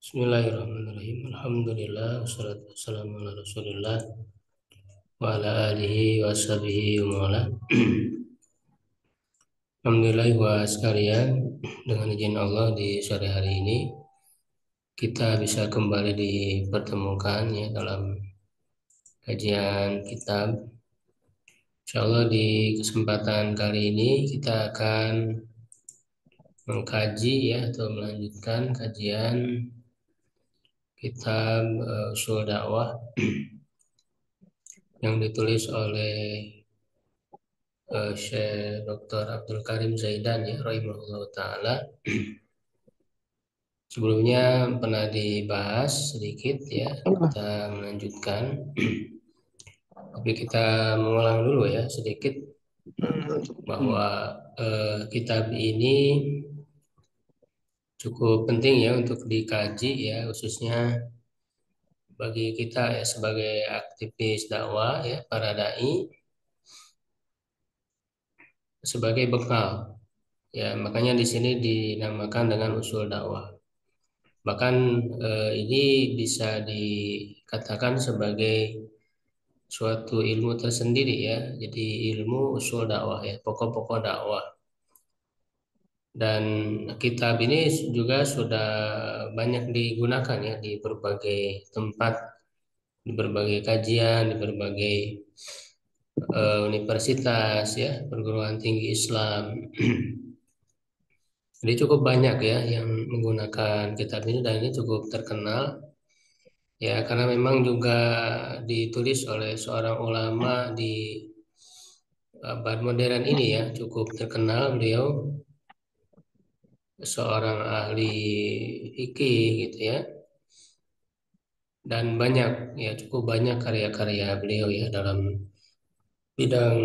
Bismillahirrahmanirrahim. Alhamdulillah wassalatu wassalamu ala Rasulillah wa ala alihi wa sahbihi wa mawala. Alhamdulillah wa sekalian, dengan izin Allah di sore hari ini kita bisa kembali dipertemukan ya dalam kajian kitab. Insyaallah di kesempatan kali ini kita akan mengkaji ya atau melanjutkan kajian kitab Ushul Dakwah yang ditulis oleh Syekh Dr. Abdul Karim Zaidan ya rahimahullah taala. Sebelumnya pernah dibahas sedikit ya, kita melanjutkan. Tapi kita mengulang dulu ya sedikit bahwa kitab ini cukup penting ya untuk dikaji ya, khususnya bagi kita ya sebagai aktivis dakwah ya, para dai, sebagai bekal. Ya, makanya di sini dinamakan dengan usul dakwah. Bahkan ini bisa dikatakan sebagai suatu ilmu tersendiri ya. Jadi ilmu usul dakwah ya, pokok-pokok dakwah. Dan kitab ini juga sudah banyak digunakan ya di berbagai tempat, di berbagai kajian, di berbagai universitas ya, perguruan tinggi Islam. Jadi cukup banyak ya yang menggunakan kitab ini dan ini cukup terkenal ya karena memang juga ditulis oleh seorang ulama di abad modern ini ya, cukup terkenal beliau, seorang ahli fikih gitu ya, dan banyak ya, cukup banyak karya-karya beliau ya dalam bidang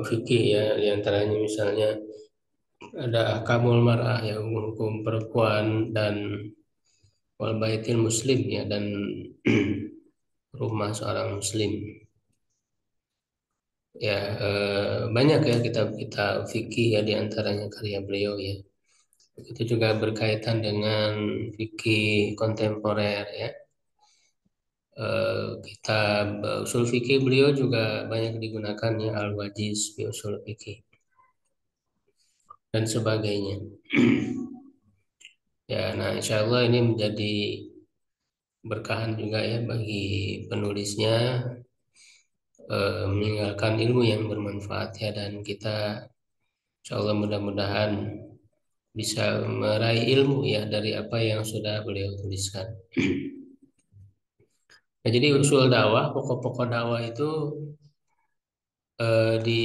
fikih ya, diantaranya misalnya ada Ahkamul Mar'ah ya, hukum perempuan, dan Wal Baitil Muslim ya, dan rumah seorang muslim ya. Banyak ya kitab-kitab fikih ya, diantaranya karya beliau ya. Itu juga berkaitan dengan fikih kontemporer ya. Kitab usul fikih beliau juga banyak digunakan ya, Al-Wajiz fi usul fikih dan sebagainya. Ya, nah insya Allah ini menjadi berkahan juga ya bagi penulisnya, meninggalkan ilmu yang bermanfaat ya, dan kita insya Allah mudah-mudahan bisa meraih ilmu ya dari apa yang sudah beliau tuliskan. Nah, jadi usul dakwah, pokok-pokok dakwah itu di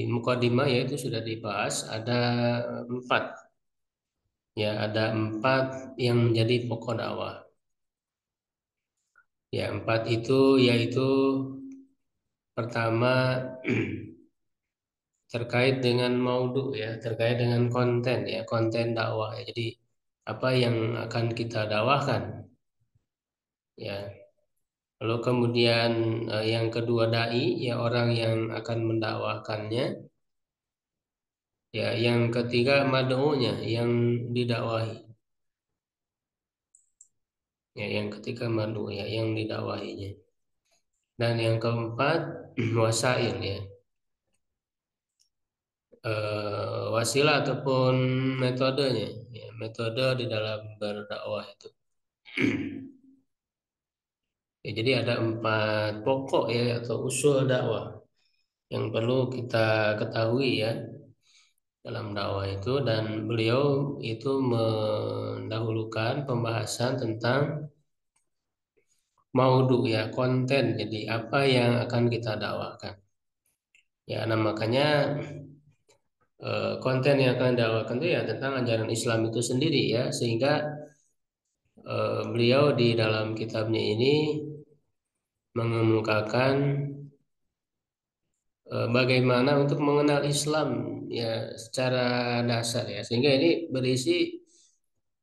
mukadimah ya itu sudah dibahas, ada empat ya, ada empat yang menjadi pokok dakwah. Ya, empat itu yaitu pertama terkait dengan maudhu ya, terkait dengan konten ya, konten dakwah ya. Jadi apa yang akan kita dakwahkan ya. Lalu kemudian yang kedua dai ya, orang yang akan mendakwahkannya. Ya, yang ketiga mad'unya yang didakwahi. Ya, yang ketiga mad'u ya yang didakwahinya. Dan yang keempat wasail ya. Wasilah ataupun metodenya ya, metode di dalam berdakwah itu. Ya, jadi ada empat pokok ya atau usul dakwah yang perlu kita ketahui ya dalam dakwah itu, dan beliau itu mendahulukan pembahasan tentang maudhu ya, konten. Jadi apa yang akan kita dakwakan. Ya, nah makanya konten yang akan dakwakan itu ya tentang ajaran Islam itu sendiri ya, sehingga beliau di dalam kitabnya ini mengemukakan bagaimana untuk mengenal Islam ya secara dasar ya, sehingga ini berisi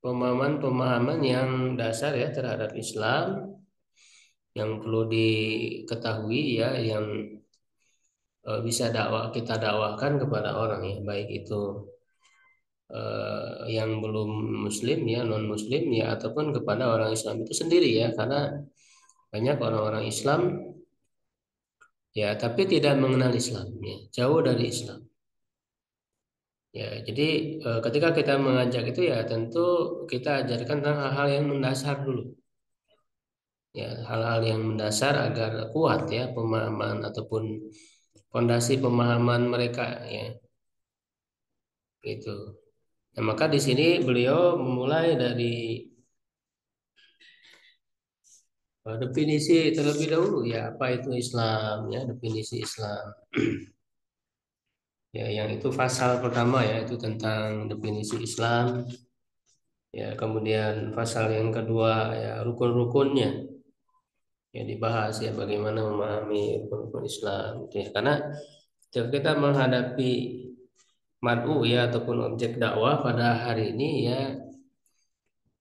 pemahaman-pemahaman yang dasar ya terhadap Islam yang perlu diketahui ya, yang bisa kita dakwahkan kepada orang ya, baik itu yang belum Muslim ya, non Muslim ya, ataupun kepada orang Islam itu sendiri ya, karena banyak orang-orang Islam ya tapi tidak mengenal Islam ya, jauh dari Islam. Ya, jadi ketika kita mengajak itu ya tentu kita ajarkan tentang hal-hal yang mendasar dulu. Ya, hal-hal yang mendasar agar kuat ya pemahaman ataupun fondasi pemahaman mereka ya, gitu. Nah, maka di sini beliau memulai dari definisi terlebih dahulu ya, apa itu Islam ya, definisi Islam. Ya, yang itu pasal pertama ya, itu tentang definisi Islam. Ya, kemudian pasal yang kedua ya rukun-rukunnya yang dibahas ya, bagaimana memahami rukun-rukun Islam gitu ya. Karena jika kita menghadapi mad'u ya ataupun objek dakwah pada hari ini ya,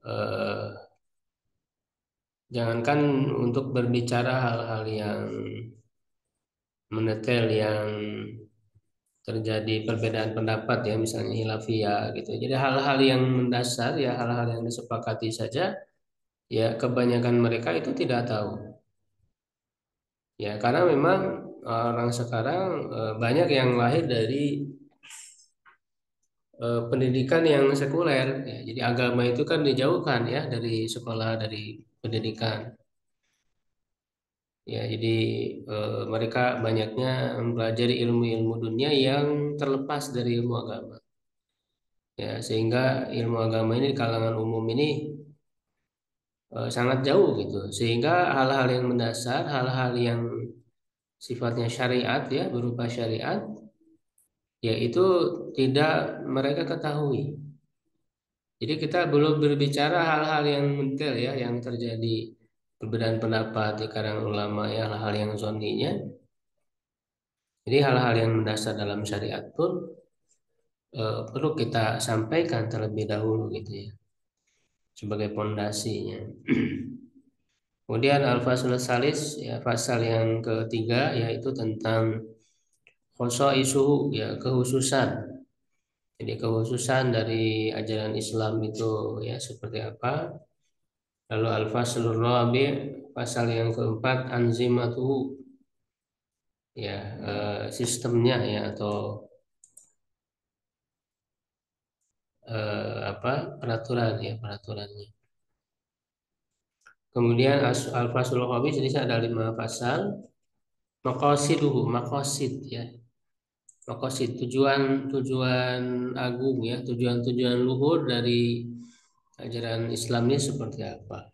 eh, jangankan untuk berbicara hal-hal yang mendetail, yang terjadi perbedaan pendapat ya, misalnya hilafiyah gitu. Jadi hal-hal yang mendasar ya, hal-hal yang disepakati saja ya, kebanyakan mereka itu tidak tahu. Ya, karena memang orang sekarang banyak yang lahir dari pendidikan yang sekuler ya. Jadi agama itu kan dijauhkan ya dari sekolah, dari pendidikan. Ya, jadi mereka banyaknya mempelajari ilmu-ilmu dunia yang terlepas dari ilmu agama. Ya, sehingga ilmu agama ini di kalangan umum ini sangat jauh gitu. Sehingga hal-hal yang mendasar, hal-hal yang sifatnya syariat ya, berupa syariat, yaitu tidak mereka ketahui. Jadi kita belum berbicara hal-hal yang mendetail ya, yang terjadi perbedaan pendapat di kalangan ulama ya, hal-hal yang zonninya. Jadi hal-hal yang mendasar dalam syariat pun perlu kita sampaikan terlebih dahulu gitu ya, sebagai pondasinya. Kemudian al-faslus salis ya, pasal yang ketiga yaitu tentang khosoisuhu ya, kekhususan. Jadi kekhususan dari ajaran Islam itu ya seperti apa? Lalu al-faslur rabi, pasal yang keempat anzimatuhu ya, sistemnya ya, atau apa, peraturan ya, peraturannya. Kemudian al-faslul khamis, jadi ada 5 pasal. Maqasiduhu, maqasid ya. Maqasid, tujuan-tujuan agung ya, tujuan-tujuan luhur dari ajaran Islam ini seperti apa.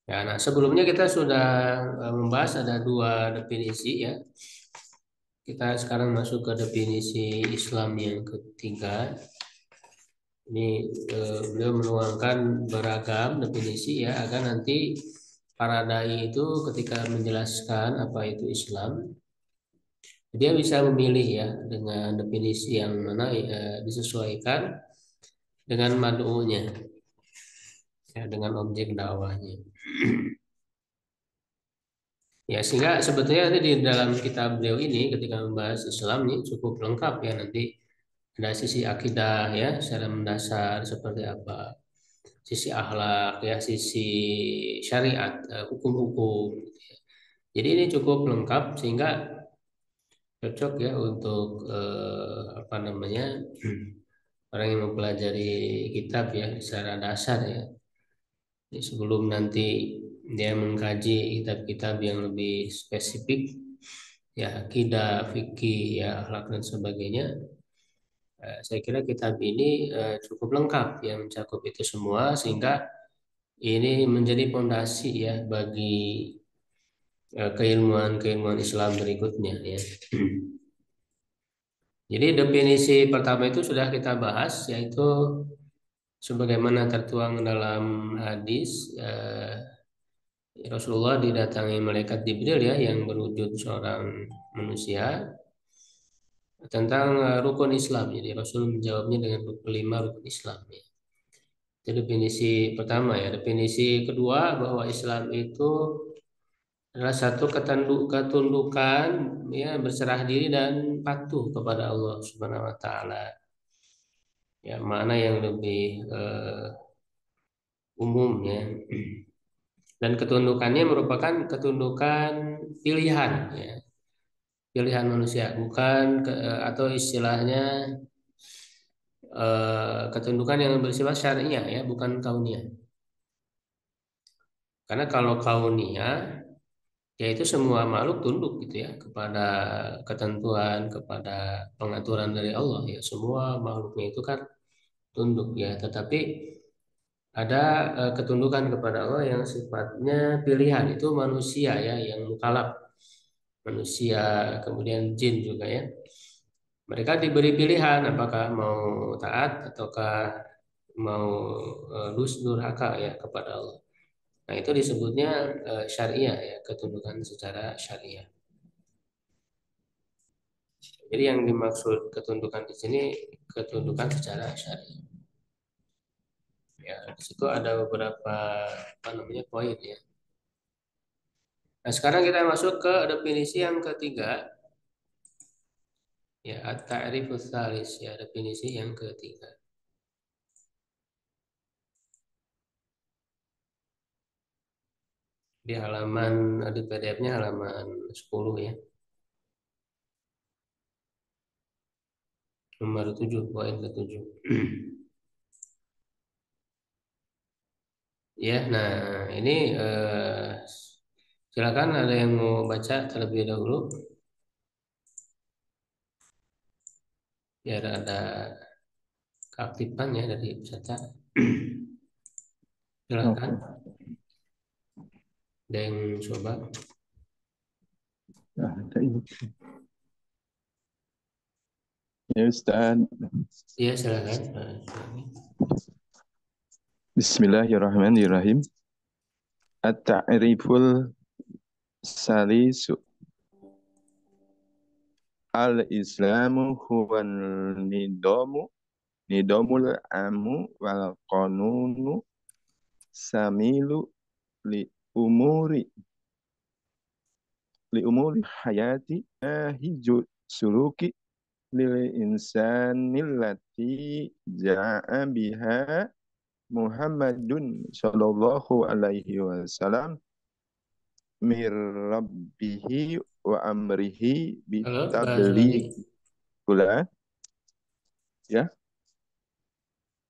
Ya, nah sebelumnya kita sudah membahas ada 2 definisi ya. Kita sekarang masuk ke definisi Islam yang ketiga. Ini beliau menuangkan beragam definisi ya, agar nanti para dai itu ketika menjelaskan apa itu Islam, dia bisa memilih ya dengan definisi yang mana disesuaikan dengan mad'unya ya, dengan objek dakwahnya. Ya, sehingga sebetulnya nanti di dalam kitab beliau ini ketika membahas Islam ini cukup lengkap ya, nanti ada sisi akidah ya secara mendasar seperti apa, sisi akhlak ya, sisi syariat, hukum-hukum. Jadi ini cukup lengkap sehingga cocok ya untuk apa namanya, orang yang mempelajari kitab ya secara dasar ya. Jadi sebelum nanti dia mengkaji kitab-kitab yang lebih spesifik ya, akidah, fikih ya, akhlak dan sebagainya, saya kira kitab ini cukup lengkap ya, mencakup itu semua, sehingga ini menjadi fondasi ya bagi keilmuan-keilmuan Islam berikutnya ya. Jadi definisi pertama itu sudah kita bahas, yaitu sebagaimana tertuang dalam hadis, Rasulullah didatangi malaikat Jibril ya, yang berwujud seorang manusia, tentang rukun Islam. Jadi Rasul menjawabnya dengan 5 rukun Islam ya. Itu definisi pertama ya. Definisi kedua, bahwa Islam itu adalah satu ketundukan ya, berserah diri dan patuh kepada Allah Subhanahu wa taala. ya makna yang lebih umum ya. Dan ketundukannya merupakan ketundukan pilihan ya, pilihan manusia, bukan atau istilahnya ketundukan yang bersifat syariah ya, bukan kauniyah. Karena kalau kauniyah yaitu semua makhluk tunduk gitu ya kepada ketentuan, kepada pengaturan dari Allah ya. Semua makhluknya itu kan tunduk ya, tetapi ada ketundukan kepada Allah yang sifatnya pilihan, itu manusia ya yang mukallaf, manusia kemudian jin juga ya. Mereka diberi pilihan apakah mau taat ataukah mau durhaka ya kepada Allah. Nah, itu disebutnya syariah ya, ketundukan secara syariah. Jadi yang dimaksud ketundukan di sini ketundukan secara syariah. Ya, di situ ada beberapa apa namanya poin ya. Nah, sekarang kita masuk ke definisi yang ketiga, ya, at-ta'rifus tsalis ya, definisi yang ketiga. Di halaman di PDF-nya halaman 10 ya. Nomor 7 poin ke-7. Ya, nah ini silakan ada yang mau baca terlebih dahulu biar ada keaktifan ya dari peserta. Silakan, Oke. ada yang coba. Nah, ada ini. Ya Ustaz. Iya, silakan. Nah, silakan. Bismillahirrahmanirrahim. At-ta'riful salisu al-islamu huwa nidamu nidamul amu wal qanunu samilu li umuri hayati ahiju suluki lil insanil lati ja'a biha Muhammadun sallallahu alaihi wasallam mir rabbihi wa amrihi Halo, bahas lagi. bitabligh gula ya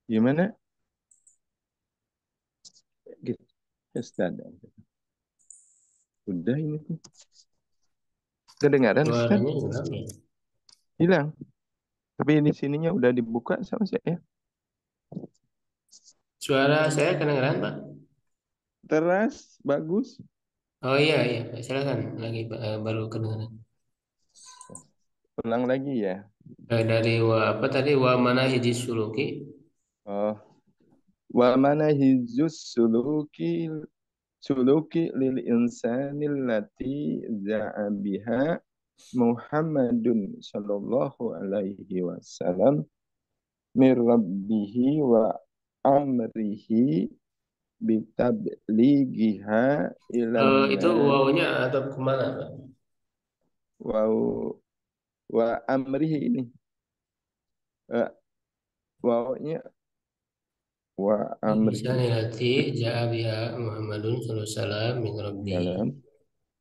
gimana gitu Ustaz. Udah ini tuh kedengaran Ustaz Suaranya hilang ya. hilang tapi ini sininya udah dibuka sama saya. Suara saya kedengaran, Pak? Teras bagus. Oh iya, iya. Silakan lagi baru kedengaran. Ulang lagi ya. Dari wa apa tadi wa mana hiji suluki? Oh, wa mana hizus suluki lil insanil lati za'a biha Muhammadun sallallahu alaihi wasallam mir rabbihi wa amrihi bitablighiha ilan Itu nas wawunya atau kemana, Pak? wa wa amrihi ini uh, wawnya wa amrihi Lisanilati ja'a biha Muhammadun sallallahu alaihi wasallam min rabbih. dalam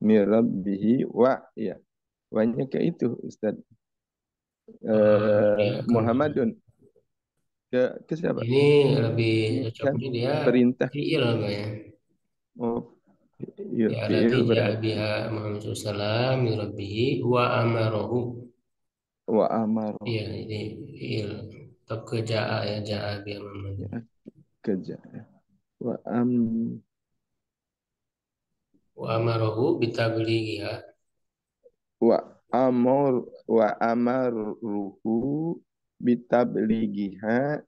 mir rabbihi wa ya wanya ke itu Ustaz Dia kemana? Muhammadun ke siapa Ini lebih ini kan cocoknya dia perintah fiil apa ya? oh ya Ya alati fi'il ja'a berarti biha Muhammad sallallahu alaihi wasallam min rabbih wa amarahu. wa amaroh Iya, ini fiil. Atau keja'a ya ja'a biha Muhammad. ya kerja wa am Wa amarahu bitablighiha. wa amor wa amaruhu bitablighiha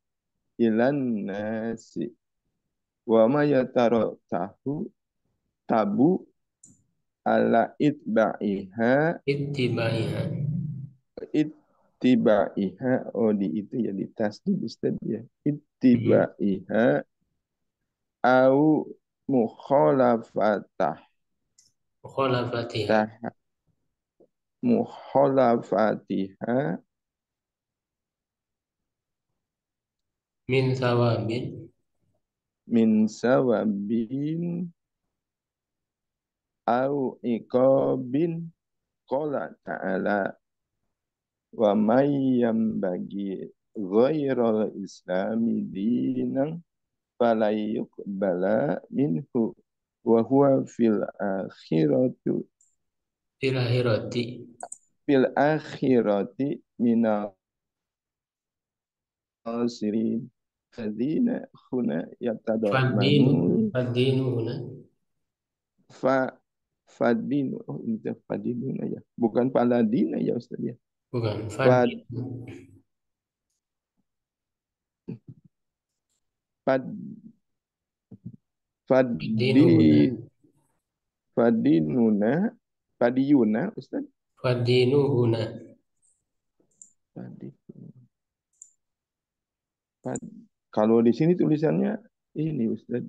ilan nasi wa ma tahu tabu ala itba'iha Ittibaiha. ittiba'iha oh di itu ya di tasdid Ustaz ya Hmm. ittiba'iha au mukhalafatah Mukhalafatiha. tah mukhalafatihha min sawabin min sawabin au iqabin. Qala ta'ala wa may yambagi ghairal islami dinan fala yuqbala minhu wa huwa fil akhirati fil akhirati minal khasirin. Fadzina huna fadinu yatadammanul fadinu huna fa fadinu, oh ini fadinuna ya, bukan paladina ya Ustaz ya. bukan Fad fadinu fad fadinu fadi huna fadinuna fadiyuna Ustaz. fadinu huna Fadi, fad, kalau di sini tulisannya ini Ustaz.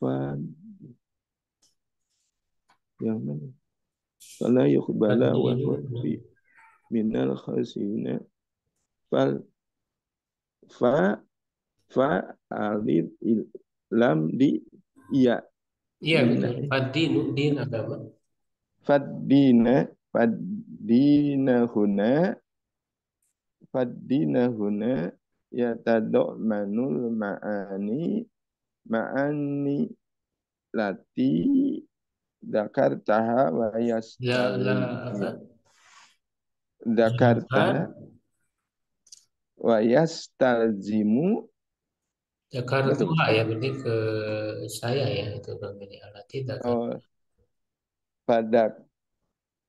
Fad yang mana? Fala yuqbala wa fadinu huwa huna fi minal khasina. Fal fa fa alif lam di iya iya dina betul fadinu din agama faddina faddina huna faddina huna yatadammanul ma'ani ma'ani lati dakartaha wa la yastalzimu apa dakartaha la wa yastalzimu betul Jakarta Ustaz. ya berarti ke saya ya itu berarti alati Dakar. Oh, pada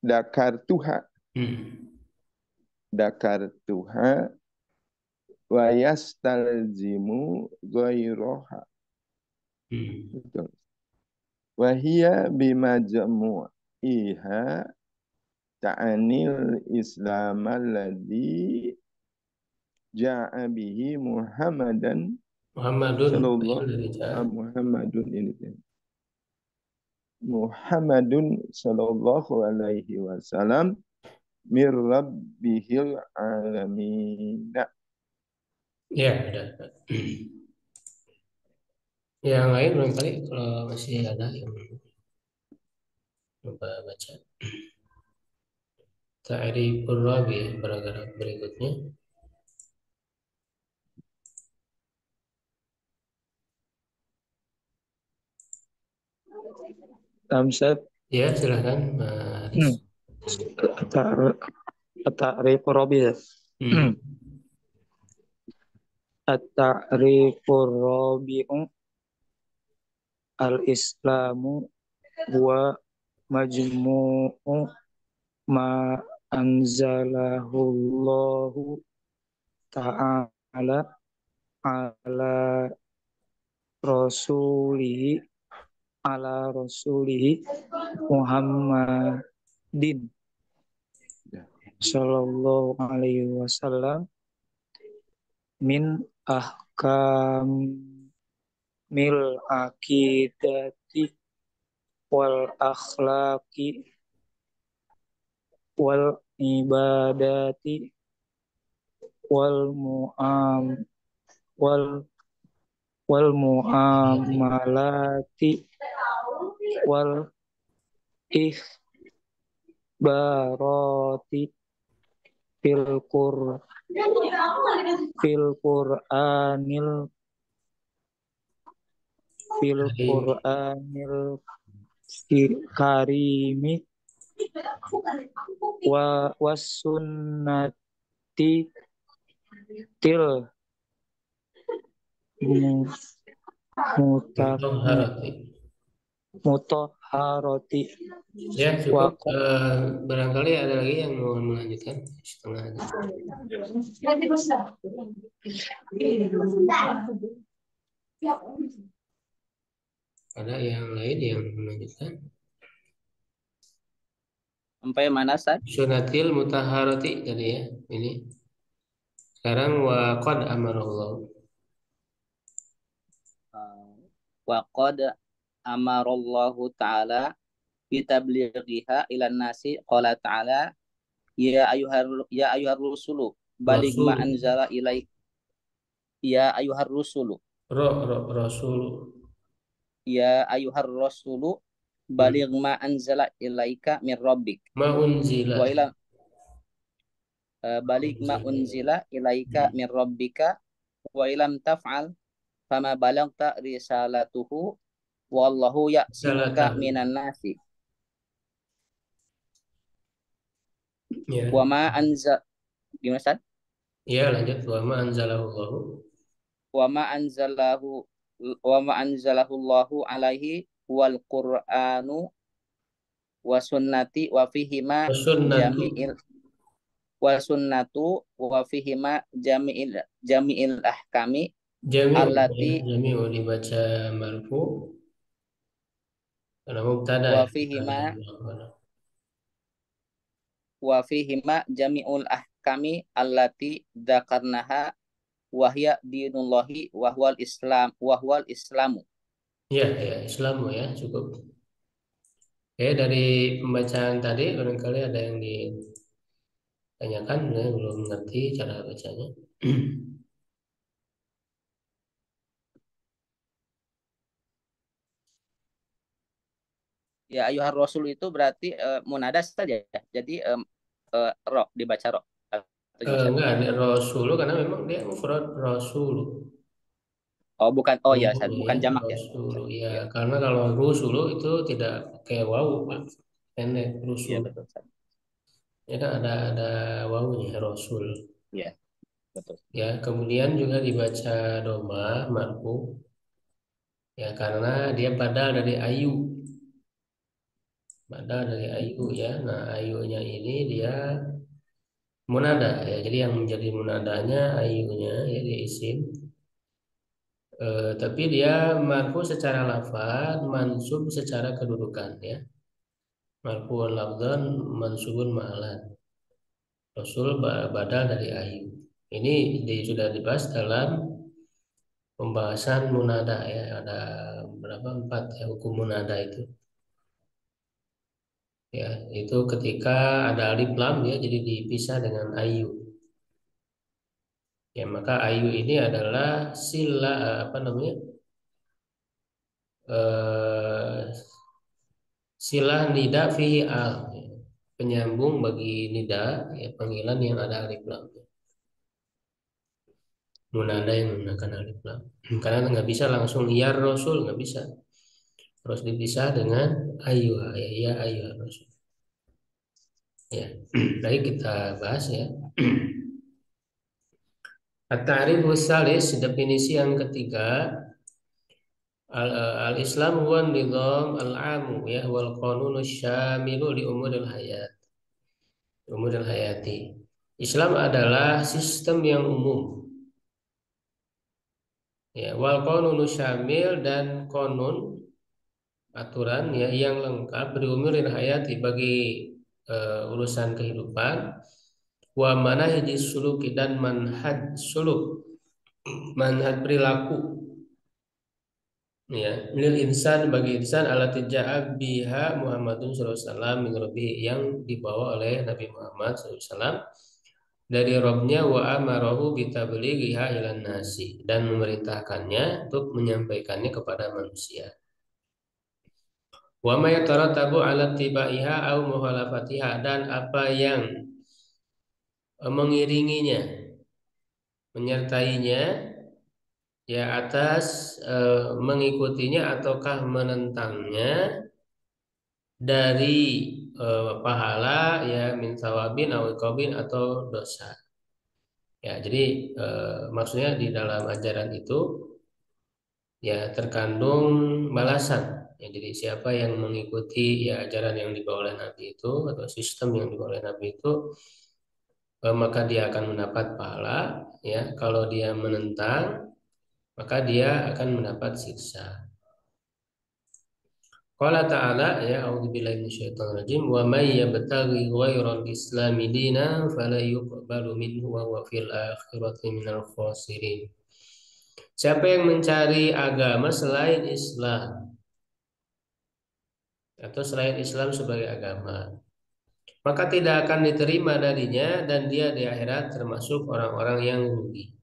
dakartuha Hmm. dakartuha wa yastalzimu ghairaha. Hmm. Betul. Wahia bimajmu'iha ta'anil Islam alladhi ja'a bihi Muhammadan Muhammadun fa'il sallallahu dari ja'a. Muhammadun ini Muhammadun sallallahu alaihi wasallam mir rabbihil alamin. Ya ada. Yang lain barangkali kalau masih ada yang coba baca. Ta'rifur rabi paragraf berikutnya. Tamsat Ya silakan Mas Haris. at-ta'rif rabi'. Hmm. At-ta'rif rabi'u al-islamu huwa majmu'u ma anzalahu Allahu ta'ala ala rasulihi Muhammadin sallallahu alaihi wasallam min ahkamil akidati wal akhlaqi wal ibadati wal muam wal wal muamalati wal ikhbarati fil qur fil qur'anil Karim. karimi wa wasunnati til Mutahharati. mutahharati Ya wa cukup. Barangkali ada lagi yang mau melanjutkan setengah aja. Ada yang lain yang melanjutkan? Sampai mana, Ustaz? Sunatil mutahharati tadi ya. Ini. Sekarang wa qad amarallahu. Wa qad amarallahu ta'ala bitablighiha ilan nasi qala ta'ala ya ayyuhar rusulu baligh ma Rasul. anzala ilaik Ya ayuhar rusulu. Rasul. Ya ayuhar rasulu baligh ma anzala ilaika min rabbik Ma unzila. wa ila Ma baligh ma unzila. unzila ilaika min rabbika wa ilam taf'al fama balagta risalatuhu wallahu Salah ya'simuka tahu. minan nasi Ya. wa ma anza gimana Ustaz? Ya, lanjut. Wa ma anzalallahu. Wa ma anzalahu wa ma anzalahu Allahu alaihi wal Qur'anu wa sunnati wa fihima Wasunnatu. jami'il wa sunnatu wa fihima jami'il ahkami Jami'u ya. allati Jami'u dibaca marfu karena mubtada wa ya. fihima wa fihima jami'ul ahkami allati dzakarnaha wahya dinullahi wahwal islam wahwal islamu. Ya, ya, Islamu ya, cukup. Oke, dari pembacaan tadi barangkali ada yang ditanyakan, ya, belum ngerti cara bacanya. Ya ayuhar rasul itu berarti munada saja ya. Jadi ro dibaca ro atau gimana Ustaz? Enggak ada Rasul karena memang dia mufrad Rasul. Oh bukan, oh ya Ustaz, Umumnya bukan ya, jamak ya. Rasul ya, Iya, karena kalau Rusulu itu tidak pakai wawu, Pak. Pendek iya Rusul. betul Ustaz. Ya kan ada wawunya Rasul. Iya, betul. Ya, kemudian juga dibaca doma marfu ya karena dia badal dari ayu. Badal dari ayu ya. Nah, ayunya ini dia munada ya. Jadi yang menjadi munadanya ayunya ya di isim. Tapi dia marfu secara lafaz, mansub secara kedudukan ya. Marfu'un lafzan, mansubun ma'alan. Rasul badal dari ayu. Ini sudah dibahas dalam pembahasan munada ya. Ada berapa? 4 ya hukum munada itu. Ya, itu ketika ada alif lam ya jadi dipisah dengan ayu. Ya, maka ayu ini adalah sila apa namanya? Eh, Sila nida fihi al ya. Penyambung bagi nida ya panggilan yang ada alif lam. Munada yang menggunakan alif lam. Karena nggak bisa langsung ya Rasul, nggak bisa. Harus dipisah dengan ayuha ya ayuha Rasul. Ya, baik kita bahas ya. At-ta'rif salis definisi yang ketiga al-Islam huwa nizam al-amu ya wal qanun syamilu li umuril hayat. Umuril hayati. Islam adalah sistem yang umum. Ya, wal qanun syamil dan konun aturan ya yang lengkap berumurin hayati bagi urusan kehidupan wa manahijis suluki dan manhaj suluk manhaj perilaku ya lil insan bagi insan alati ja'a biha Muhammadun sallallahu alaihi wasallam min rabbi yang dibawa oleh Nabi Muhammad sallallahu alaihi wasallam dari Robnya wa amarahu bitablighiha ilan nasi dan memerintahkannya untuk menyampaikannya kepada manusia. Wa ma yatarattabu 'ala tibaiha au mukhalafatiha dan apa yang mengiringinya, menyertainya ya atas mengikutinya ataukah menentangnya dari pahala ya min sawabin aw iqabin atau dosa. Ya, jadi maksudnya di dalam ajaran itu ya terkandung balasan. Ya, jadi siapa yang mengikuti ya ajaran yang dibawa oleh Nabi itu atau sistem yang dibawa oleh Nabi itu maka dia akan mendapat pahala ya. Kalau dia menentang maka dia akan mendapat siksa. Qala ta'ala ya a'udzubillahi minasyaitonir rajim wa may yabtaghi ghairal islami dinan fala yuqbalu minhu wa huwa fil akhirati minal khasirin. Siapa yang mencari agama selain Islam atau selain Islam sebagai agama, maka tidak akan diterima darinya dan dia di akhirat termasuk orang-orang yang rugi.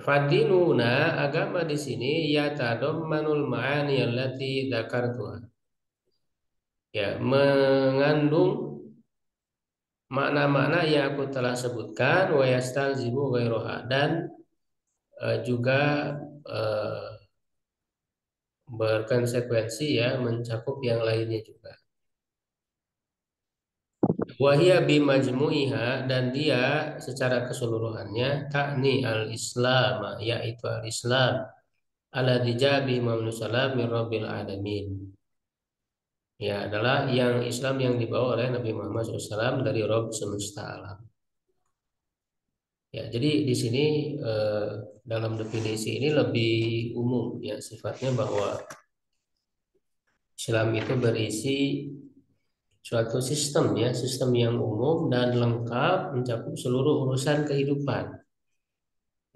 Fadinuna, agama di sini ya tadommanul ma'ani allati dzakartuha. Ya, mengandung makna-makna yang aku telah sebutkan, wa yastalzimu ghairoha, dan juga eh, berkonsekuensi ya mencakup yang lainnya juga. Wahia bimajmu'iha, dan dia secara keseluruhannya takni al-Islam, yaitu al-Islam ala dijabi Muhammad salam min rabbil alamin. Ya, adalah yang Islam yang dibawa oleh Nabi Muhammad SAW dari Rabb semesta alam. Ya, jadi di sini eh, dalam definisi ini lebih umum ya sifatnya, bahwa Islam itu berisi suatu sistem ya, sistem yang umum dan lengkap mencakup seluruh urusan kehidupan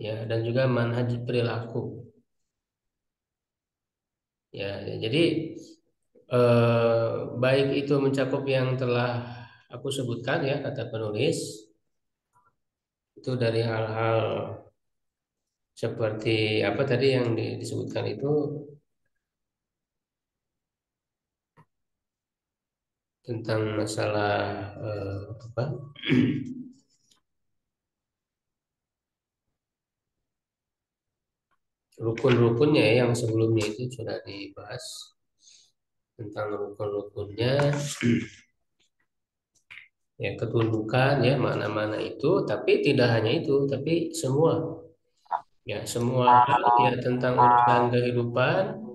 ya, dan juga manhaj perilaku ya. Jadi baik itu mencakup yang telah aku sebutkan ya, kata penulis, itu dari hal-hal seperti apa tadi yang disebutkan itu, tentang masalah apa rukun-rukunnya ya, yang sebelumnya itu sudah dibahas tentang rukun-rukunnya ya, ketundukan ya, mana-mana itu, tapi tidak hanya itu, tapi semua ya, semua hal ya tentang urusan kehidupan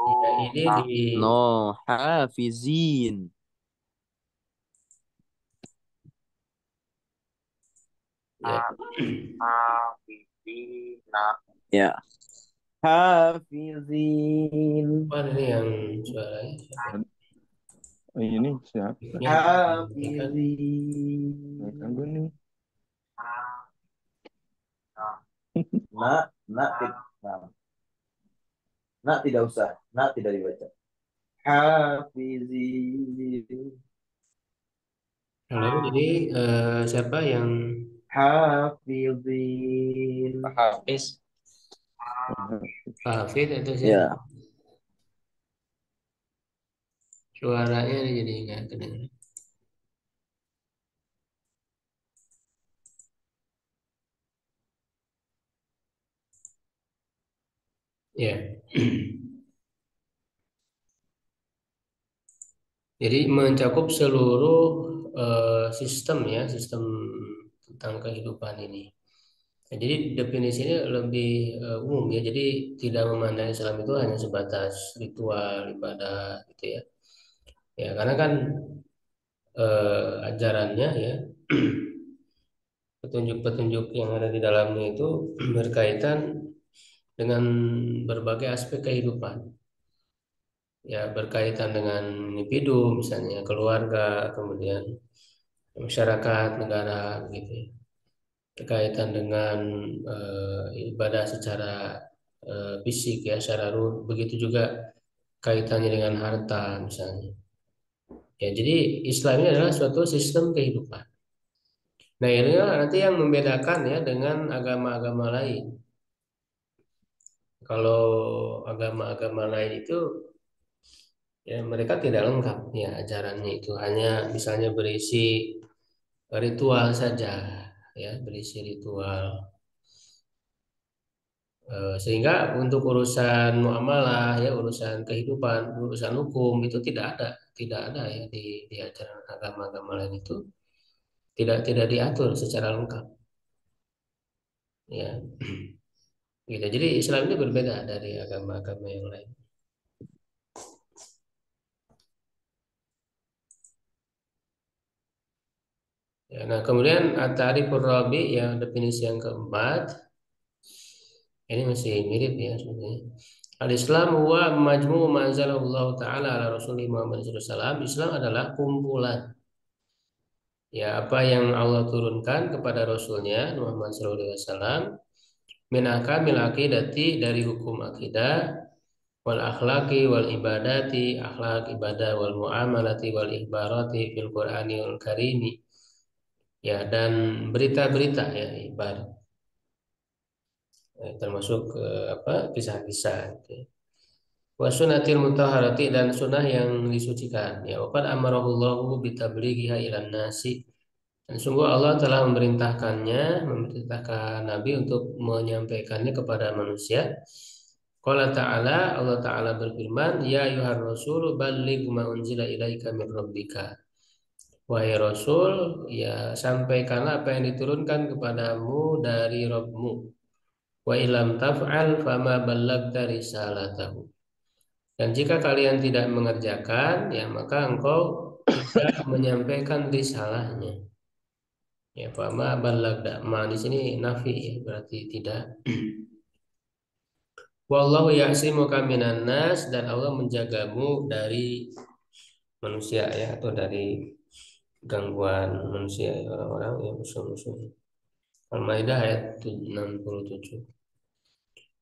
ya, ini di No, hafizin. ya. Ya. Hafizin. Apa ini yang suaranya siapa? Ini siapa? Mic-nya dimatikan. Hafizin. Ganggu nih. Nak, nak, nak tidak usah. Nak tidak dibaca. Hafizin. Halo, jadi siapa yang Hafizin. Hafiz. Pak Hafid atau siapa? Ya. Suaranya ini jadi nggak kedengaran. Ya. Jadi mencakup seluruh sistem ya, sistem tentang kehidupan ini. Nah, jadi definisi ini lebih umum ya. Jadi tidak memandang Islam itu hanya sebatas ritual ibadah gitu ya. Ya, karena kan ajarannya ya, petunjuk-petunjuk yang ada di dalamnya itu berkaitan dengan berbagai aspek kehidupan. Ya, berkaitan dengan individu, misalnya keluarga, kemudian masyarakat, negara, gitu ya. Berkaitan dengan ibadah secara fisik ya, secara ruh, begitu juga kaitannya dengan harta misalnya. Ya, jadi Islam ini adalah suatu sistem kehidupan. Nah, ini nanti yang membedakan ya dengan agama-agama lain. Kalau agama-agama lain itu ya mereka tidak lengkap ya ajarannya, itu hanya misalnya berisi ritual saja ya, berisi ritual. Sehingga untuk urusan muamalah ya, urusan kehidupan, urusan hukum itu tidak ada ya di ajaran agama-agama lain itu tidak diatur secara lengkap ya. Gitu. Jadi Islam ini berbeda dari agama-agama yang lain. Ya, nah kemudian at-ta'rifur rabi yang definisi yang keempat, ini masih mirip ya sebenarnya. Al-Islam huwa majmu' ma anzalallahu ta'ala ala Rasulih Muhammad SAW. Islam adalah kumpulan ya apa yang Allah turunkan kepada Rasulnya Muhammad SAW, min akamil akidati, dari hukum akidah, wal akhlaki wal ibadati, akhlak ibadah, wal muamalati wal ikhbarati fil Qur'anil karimi ya, dan berita-berita ya, ibadah termasuk kisah-kisah gitu ya. Wa sunnatil mutahharati dan sunnah yang disucikan ya waqad amarahullahu bitablighiha ilan nasi dan sungguh Allah telah memerintahkan Nabi untuk menyampaikannya kepada manusia. Qala ta'ala Allah Ta'ala berfirman ya ayyuhar rasul balligh ma unzila ilaika min rabbika. Wahai Rasul, ya sampaikanlah apa yang diturunkan kepadamu dari Rabbmu. Wa ilam taf'al fama ballagta risalatahu. Dan jika kalian tidak mengerjakan, ya maka engkau tidak menyampaikan risalahnya. Ya, fama ballagta. Ma di sini nafi ya, berarti tidak. Wallahu ya'simuka minan nas dan Allah menjagamu dari manusia ya atau dari gangguan manusia ya, orang-orang yang musuh-musuh. Al-Maidah ayat 67.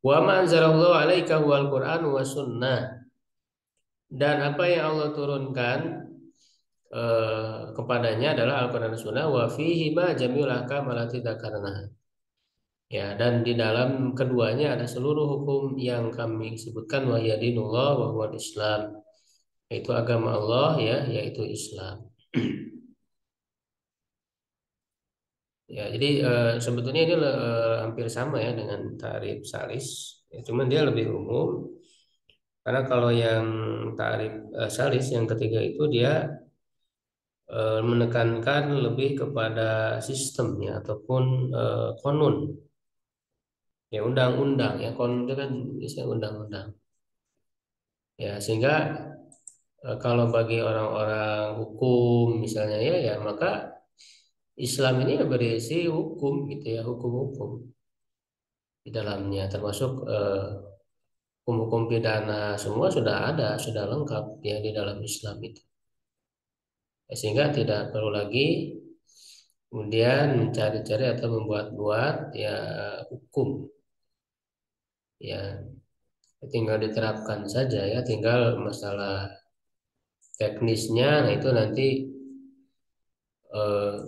Wa ma anzalallahu 'alaika huwal Qur'an wa sunnah. Dan apa yang Allah turunkan kepadanya adalah Al-Qur'an dan Sunnah wa fihi ma jami'ul ahkam allati dzakarna. Ya, dan di dalam keduanya ada seluruh hukum yang kami sebutkan wa yadinullah wa huwal Islam. Yaitu agama Allah ya, yaitu Islam. Ya, jadi sebetulnya ini hampir sama ya dengan ta'rif salis. Ya, cuman dia lebih umum. Karena kalau yang ta'rif salis yang ketiga itu dia menekankan lebih kepada sistemnya ataupun konun. Ya, undang-undang ya, konun itu kan biasanya undang-undang. Ya, sehingga kalau bagi orang-orang hukum misalnya ya maka Islam ini ya berisi hukum gitu ya, hukum-hukum di dalamnya termasuk hukum-hukum pidana semua sudah ada, sudah lengkap ya di dalam Islam itu. Ya, sehingga tidak perlu lagi kemudian mencari-cari atau membuat-buat ya hukum. Ya, tinggal diterapkan saja ya, tinggal masalah teknisnya nah itu nanti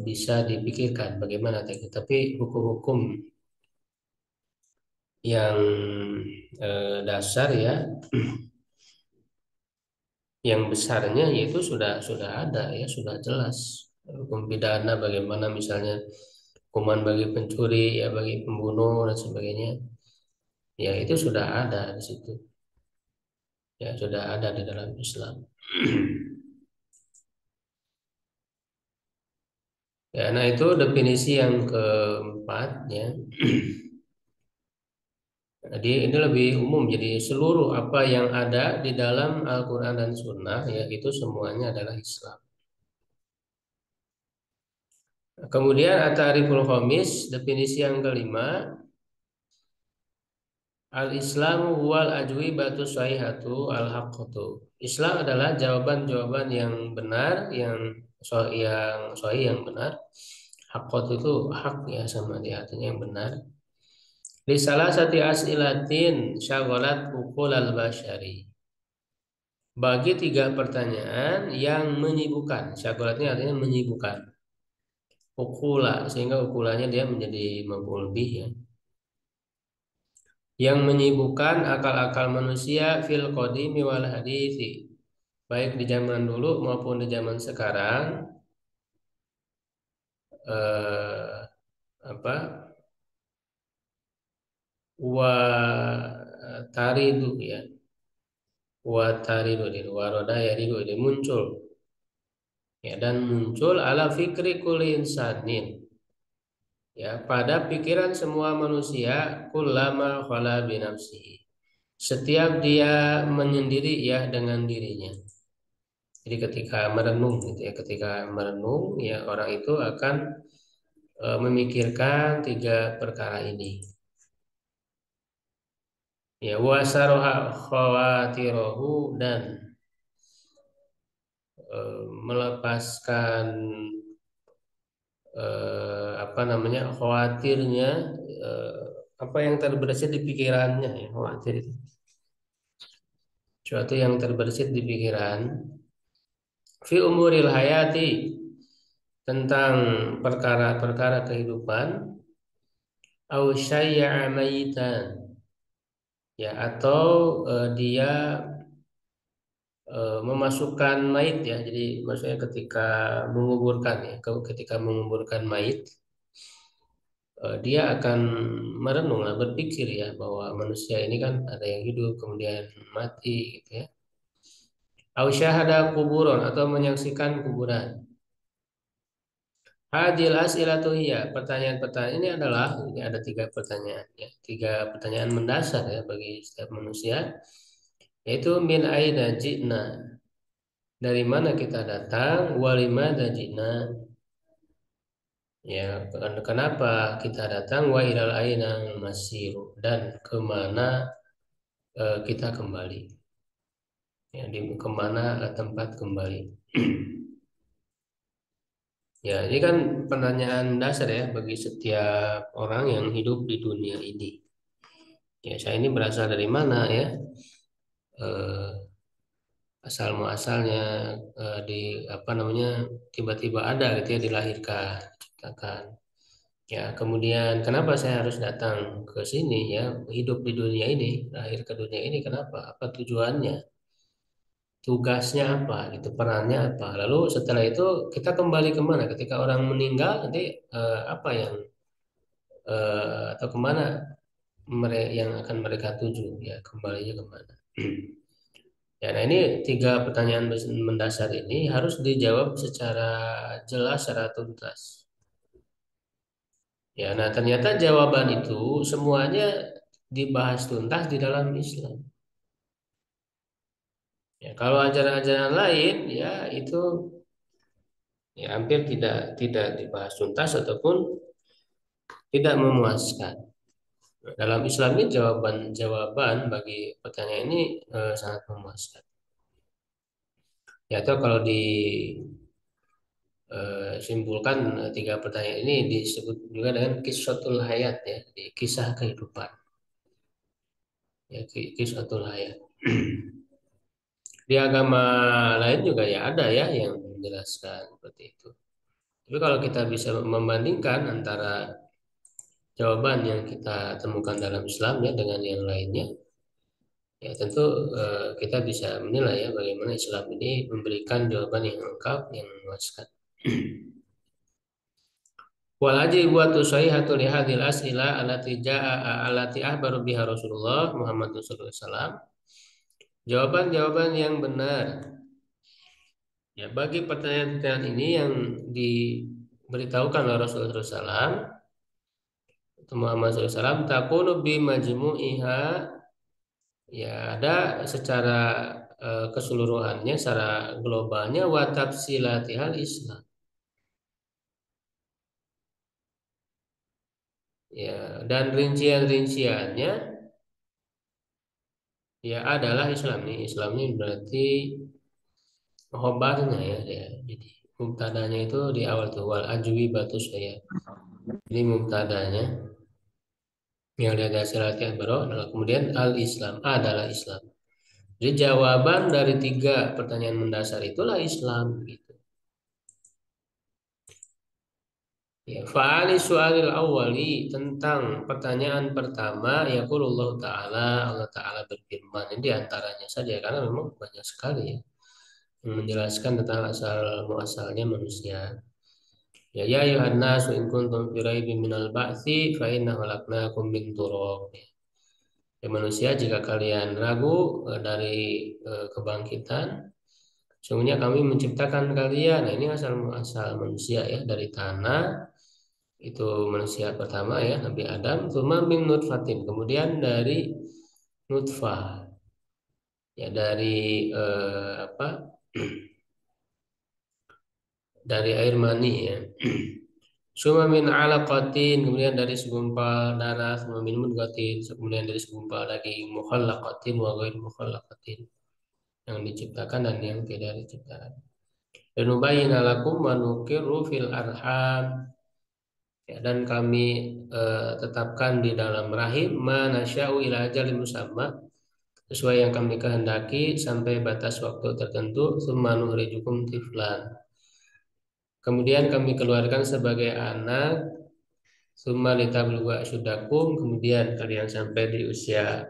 bisa dipikirkan bagaimana teknis. Tapi hukum-hukum yang dasar ya yang besarnya yaitu sudah ada ya sudah jelas hukum pidana bagaimana misalnya hukuman bagi pencuri ya bagi pembunuh dan sebagainya ya itu sudah ada di situ ya sudah ada di dalam Islam. Ya, nah itu definisi yang keempat ya. Jadi ini lebih umum, jadi seluruh apa yang ada di dalam Al-Quran dan Sunnah, ya itu semuanya adalah Islam. Kemudian At-Ta'riful Khamis, definisi yang kelima, Al-Islamu huwal ajwibatu sahihatu al-haqqatu. Islam adalah jawaban-jawaban yang benar, yang sahih yang benar. Haqqatu itu hak ya sama dia artinya yang benar. Li salah satu as'ilatin syaghalat uqul al-bashari. Bagi tiga pertanyaan yang menyibukkan. Syaghalatnya artinya menyibukkan. Ukula sehingga ukulanya dia menjadi maf'ul bih ya. Yang menyibukkan akal-akal manusia fil qadimi wal hadithi. Baik di zaman dulu maupun di zaman sekarang. Eh, apa? Wa taridu ya. Wa taridu ini waroda yaridu ini muncul. Ya, dan muncul ala fikri kulli insanin. Ya, pada pikiran semua manusia kullama khala binafsihi. Setiap dia menyendiri ya dengan dirinya. Jadi ketika merenung gitu ya, ketika merenung ya orang itu akan memikirkan tiga perkara ini. Ya wasaroha khawatirohu dan melepaskan apa namanya khawatirnya apa yang terbersit di pikirannya ya khawatir itu suatu yang terbersit di pikiran fi umuril hayati tentang perkara-perkara kehidupan au syai'a mayitan, ya, atau dia memasukkan mayit, ya. Jadi maksudnya ketika menguburkan, ya, ketika menguburkan mayit, dia akan merenung, berpikir, ya, bahwa manusia ini kan ada yang hidup kemudian mati, gitu, ya. Au syahada kuburon, atau menyaksikan kuburan. Hadil as'ilatu hiya, pertanyaan-pertanyaan ini adalah, ini ada 3 pertanyaan, ya, 3 pertanyaan mendasar, ya, bagi setiap manusia, yaitu min aina ji'na, dari mana kita datang, walimada ji'na, ya, kenapa kita datang, wa ilal aina masiru, dan kemana kita kembali, ya, di kemana tempat kembali. Ya, ini kan pertanyaan dasar, ya, bagi setiap orang yang hidup di dunia ini. Ya, saya ini berasal dari mana, ya, eh, asal muasalnya, di apa namanya, tiba-tiba ada, gitu, ya, dilahirkan, diciptakan. Ya, kemudian kenapa saya harus datang ke sini, ya, hidup di dunia ini, lahir ke dunia ini, kenapa? Apa tujuannya? Tugasnya apa? Gitu, perannya apa? Lalu setelah itu kita kembali kemana? Ketika orang meninggal nanti, apa yang, atau kemana mereka yang akan mereka tuju, ya, kembalinya kemana? Ya, nah, ini 3 pertanyaan mendasar ini harus dijawab secara jelas, secara tuntas. Ya, nah, ternyata jawaban itu semuanya dibahas tuntas di dalam Islam. Ya, kalau ajaran-ajaran lain, ya, itu, ya, hampir tidak dibahas tuntas ataupun tidak memuaskan. Dalam Islam ini jawaban bagi pertanyaan ini sangat memuaskan. Ya, atau kalau simpulkan, 3 pertanyaan ini disebut juga dengan kisahul hayat, ya, di kisah kehidupan, ya, kisahul hayat. Di agama lain juga, ya, ada, ya, yang menjelaskan seperti itu. Tapi kalau kita bisa membandingkan antara jawaban yang kita temukan dalam Islam, ya, dengan yang lainnya, ya, tentu kita bisa menilai, ya, bagaimana Islam ini memberikan jawaban yang lengkap, yang memuaskan. Wal buat sahihatu li hadhil as'ila allati ahbaru biha Rasulullah Muhammad sallallahu alaihi wasallam. Jawaban-jawaban yang benar, ya, bagi pertanyaan-pertanyaan ini yang diberitahukan oleh Rasulullah SAW, Muhammad SAW, takunu bi majmu'iha, ya, ada secara keseluruhannya, secara globalnya, wa tafsilatihal Islam, ya, dan rincian-rinciannya, ya, adalah Islam. Islam ini berarti khobarnya, ya, ya. Jadi mubtadanya itu di awal tuh, wal ajwi batus, ya. Ini mubtadanya yang dari hasil latihan baru adalah, kemudian al-Islam adalah Islam. Jadi jawaban dari 3 pertanyaan mendasar itulah Islam, gitu. Ya, fa'ali su'alil awwali, tentang pertanyaan pertama, yaqulullah ta'ala, Allah ta'ala berfirman. Ini diantaranya saja, karena memang banyak sekali, ya, yang menjelaskan tentang asal muasalnya manusia. Ya, ya ayuhan nasu in kuntum fi raibin minal ba'tsi fa inna khalaqnakum min turab. Ya, manusia, jika kalian ragu dari kebangkitan, sesungguhnya kami menciptakan kalian. Nah, ini asal muasal manusia, ya, dari tanah. Itu manusia pertama, ya, Nabi Adam. Tsumma min nutfatin, kemudian dari nutfah, ya, dari apa? Dari air mani, ya. Suma min alaqatin, kemudian dari segumpal darah, suma min mudghatin, kemudian dari segumpal daging, mukhallaqatin wa ghair mukhallaqatin, yang diciptakan dan yang tidak diciptakan. Dan nubayyina lakum wa nuqirru fil arham, ya, dan kami tetapkan di dalam rahim ma nasya'u ila ajalin musamma, sesuai yang kami kehendaki sampai batas waktu tertentu, tsumma nukhrijukum tiflan, kemudian kami keluarkan sebagai anak Summa litablughu asyuddakum, kemudian kalian sampai di usia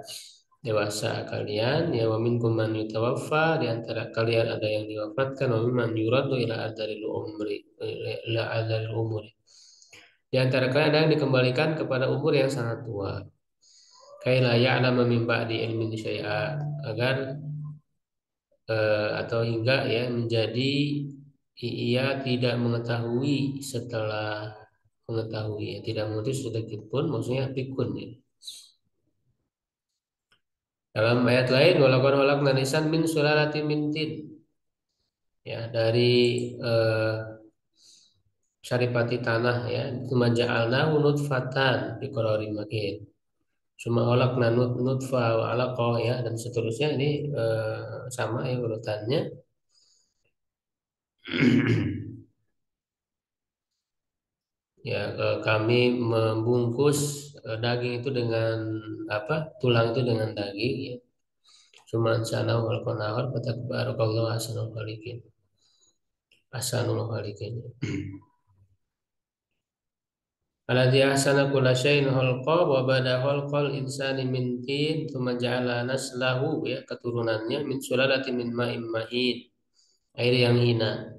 dewasa kalian. Ya, wa minkum man yutawaffa, di antara kalian ada yang diwafatkan, wa mimman yuraddu ila adzalil umri, ila adzalil umuri. Di antara kalian ada yang dikembalikan kepada umur yang sangat tua. Kaila ya'lama min ba'di ilmin syai'a, agar atau hingga ya menjadi ia tidak mengetahui setelah mengetahui, ya, tidak mengetahui sedikit pun, maksudnya pikun ya. Dalam ayat lain, walaqad khalaqna insan min sulalatin min tin, ya dari eh, saripati tanah, ya, tsumma ja'alnahu nutfatan fi qararin makin, tsumma khalaqna nutfah wa 'alaqah, ya, dan seterusnya. Ini sama ya urutannya. Ya, kami membungkus daging itu dengan apa? Tulang itu dengan daging, ya. Cuma sana wal qanahar fatabarakallahu ahsanul khaliqin. Ahsanul khaliqin. Alladzi ahsana kulla syai'in khalqa wa bada khalqal insani min tin tsumma ja'ala naslahu, ya, keturunannya min sulalatin min ma'in mahin, air yang hina.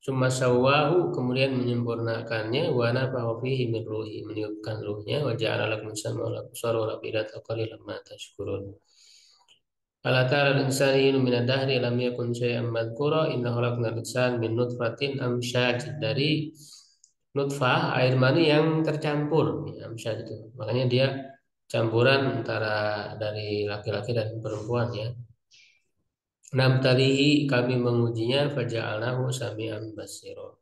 Summa sawwahu, kemudian menyempurnakannya, wa nafakha fihi min ruhi, meniupkan ruhnya, wa ja'ala lakum sam'a wal absara wal afidata qalilan ma tashkurun. Ala ta'ala al-insani min ad-dahri lam yakun syai'an madhkura inna khalaqnal insana min nutfatin amsyaj, dari nutfah air mani yang tercampur, ya, amsyaj itu. Makanya dia campuran antara dari laki-laki dan perempuan, ya. Nabtalihi, kami mengujinya, faja'alnahu sami'an basira.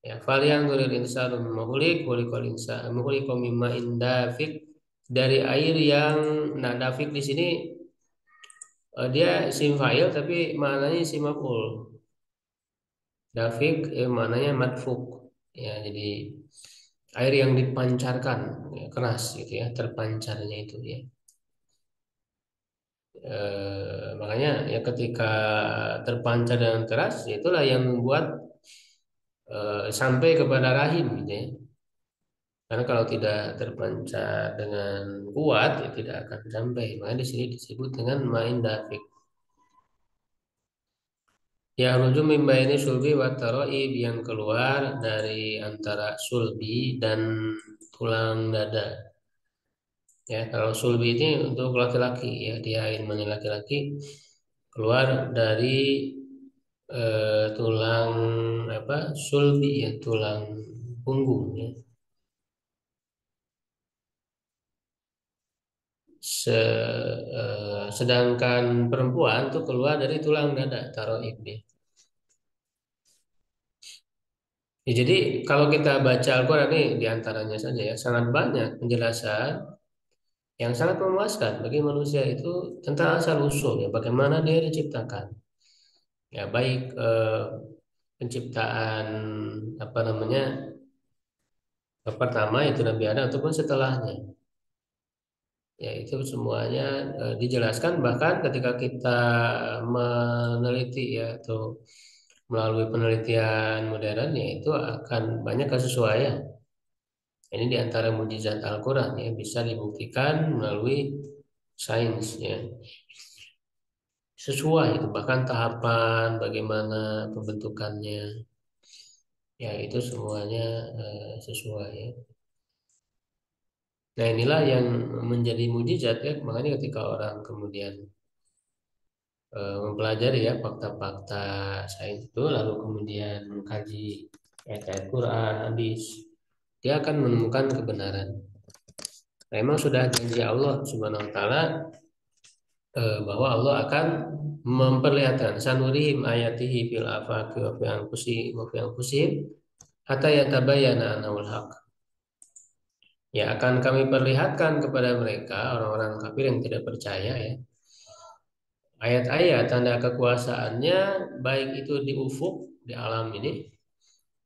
Ya, falyanzuril insanu mimma khuliqal insanu mimma indafik, dari air yang, nah, dafik di sini dia isim fa'il tapi maknanya isim maf'ul. Dafik maknanya madfuk. Ya, jadi air yang dipancarkan, ya, keras gitu ya, terpancarnya itu ya. Makanya ya ketika terpancar dengan keras, itulah yang membuat sampai kepada rahim gitu ya. Karena kalau tidak terpancar dengan kuat, ya tidak akan sampai. Makanya di sini disebut dengan main dafik. Ya, rujum mimba ini sulbi wa taroib, yang keluar dari antara sulbi dan tulang dada. Ya, kalau sulbi ini untuk laki-laki, ya, dia ilmu laki-laki, keluar dari tulang apa, sulbi, ya, tulang punggung, ya. Sedangkan perempuan tuh keluar dari tulang dada, taroib ya. Ya, jadi kalau kita baca Al-Quran ini diantaranya saja ya, sangat banyak penjelasan yang sangat memuaskan bagi manusia itu tentang asal usul ya, bagaimana dia diciptakan. Ya, baik penciptaan apa namanya pertama itu Nabi Adam ataupun setelahnya. Ya, itu semuanya dijelaskan, bahkan ketika kita meneliti ya, atau melalui penelitian modern, ya, itu akan banyak kesesuaian. Ini diantara mukjizat Al-Quran, ya, bisa dibuktikan melalui sains, ya. Sesuai itu, bahkan tahapan bagaimana pembentukannya, ya, itu semuanya sesuai, ya. Nah, inilah yang menjadi mukjizat, ya. Makanya ketika orang kemudian mempelajari ya fakta-fakta sains itu, lalu kemudian mengkaji ayat-ayat Quran, hadis, dia akan menemukan kebenaran. Memang sudah janji Allah Subhanahu wa taala bahwa Allah akan memperlihatkan sanurihim ayatihi fil afaqi wa fi anfusihim hatta yatabayyana annahul haq. Ya, akan kami perlihatkan kepada mereka, orang-orang kafir yang tidak percaya, ya, ayat-ayat tanda kekuasaannya, baik itu di ufuk, di alam ini,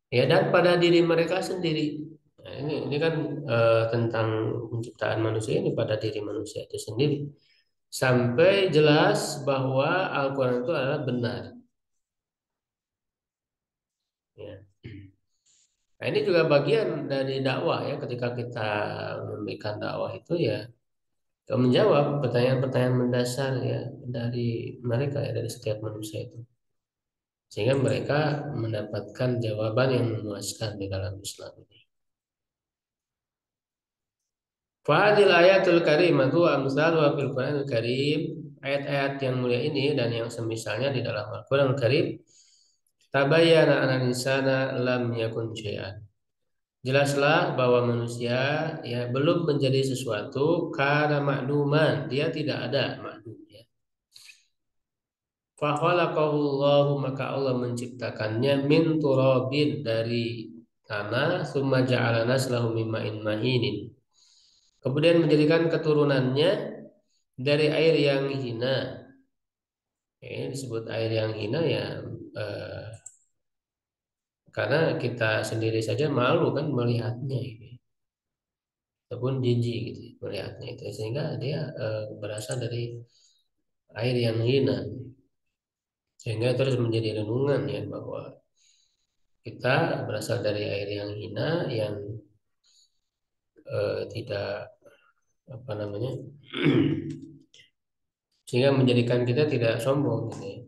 ya, dan pada diri mereka sendiri. Nah, ini kan tentang penciptaan manusia ini pada diri manusia itu sendiri. Sampai jelas bahwa Al-Quran itu adalah benar. Ya. Nah, ini juga bagian dari dakwah ya, ketika kita memberikan dakwah itu ya menjawab pertanyaan-pertanyaan mendasar ya dari mereka ya, dari setiap manusia itu, sehingga mereka mendapatkan jawaban yang memuaskan di dalam Islam ini. Fadil ayatul karimatu amsal wa fil Qur'anil karim, ayat-ayat yang mulia ini dan yang semisalnya di dalam Al-Qur'an Karim, tabayyana anna insana lam yakun syai'an. Jelaslah bahwa manusia ya belum menjadi sesuatu karena makluman, dia tidak ada makhluknya. Fakhalaqahullahu, maka Allah menciptakannya min turabin, dari tanah, summa ja'ala naslahu min ma'in mahinin. Kemudian menjadikan keturunannya dari air yang hina. Ya, ini disebut air yang hina ya eh, karena kita sendiri saja malu kan melihatnya ini, ataupun jijik gitu melihatnya itu, sehingga dia berasal dari air yang hina, sehingga terus menjadi renungan ya bahwa kita berasal dari air yang hina yang tidak apa namanya sehingga menjadikan kita tidak sombong gitu ya.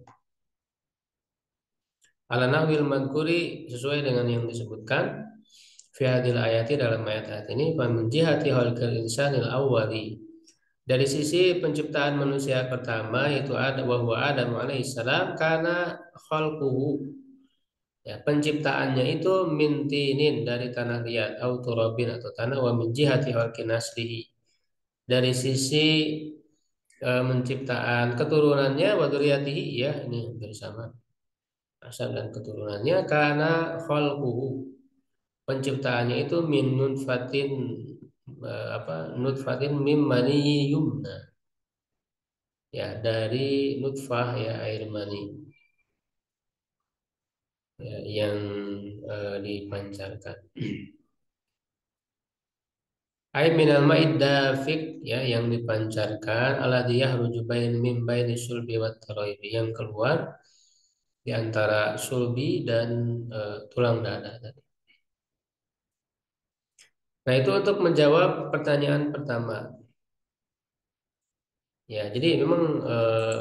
Ala nahwil madkuri, sesuai dengan yang disebutkan fi hadil ayati, dalam ayat-ayat ini, fa min jihati khalqil insanil awwali, dari sisi penciptaan manusia pertama yaitu Adam, bahwa Adam alaihissalam, karena khalquhu ya penciptaannya itu mintinin, dari tanah liat, au turabin atau tanah, wa min jihati khalqin naslihi, dari sisi menciptaan keturunannya, wa dzurriyyatihi, ya ini bersama asal dan keturunannya, karena khalquhu penciptaannya itu min nutfatin nutfatin mim mani yumna, ya dari nutfah ya air mani ya, yang dipancarkan. Air minal ma'id dafiq, ya yang dipancarkan, alladhi yahruju min baini sulbi wat taraibi, yang keluar di antara sulbi dan tulang dada tadi. Nah, itu untuk menjawab pertanyaan pertama. Ya, jadi memang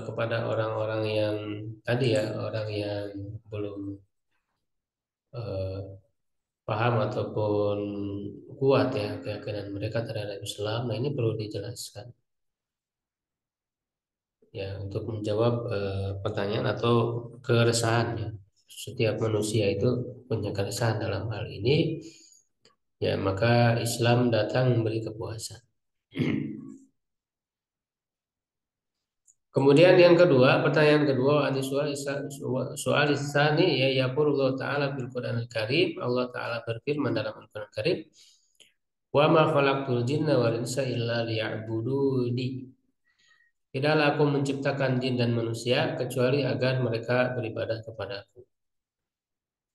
kepada orang-orang yang tadi ya, orang yang belum eh, paham ataupun kuat ya keyakinan mereka terhadap Islam, nah ini perlu dijelaskan ya untuk menjawab pertanyaan atau keresahan ya. Setiap manusia itu punya keresahan dalam hal ini, ya maka Islam datang memberi kepuasan. Kemudian yang kedua, pertanyaan kedua, soal isani ya yaqulullah ta'ala bil Qur'anil Karim, Allah Ta'ala berfirman dalam Al-Qur'an Karim, wa ma khalaqtul jinna wal insa illa liya'buduni. Tidaklah aku menciptakan jin dan manusia kecuali agar mereka beribadah kepadaku.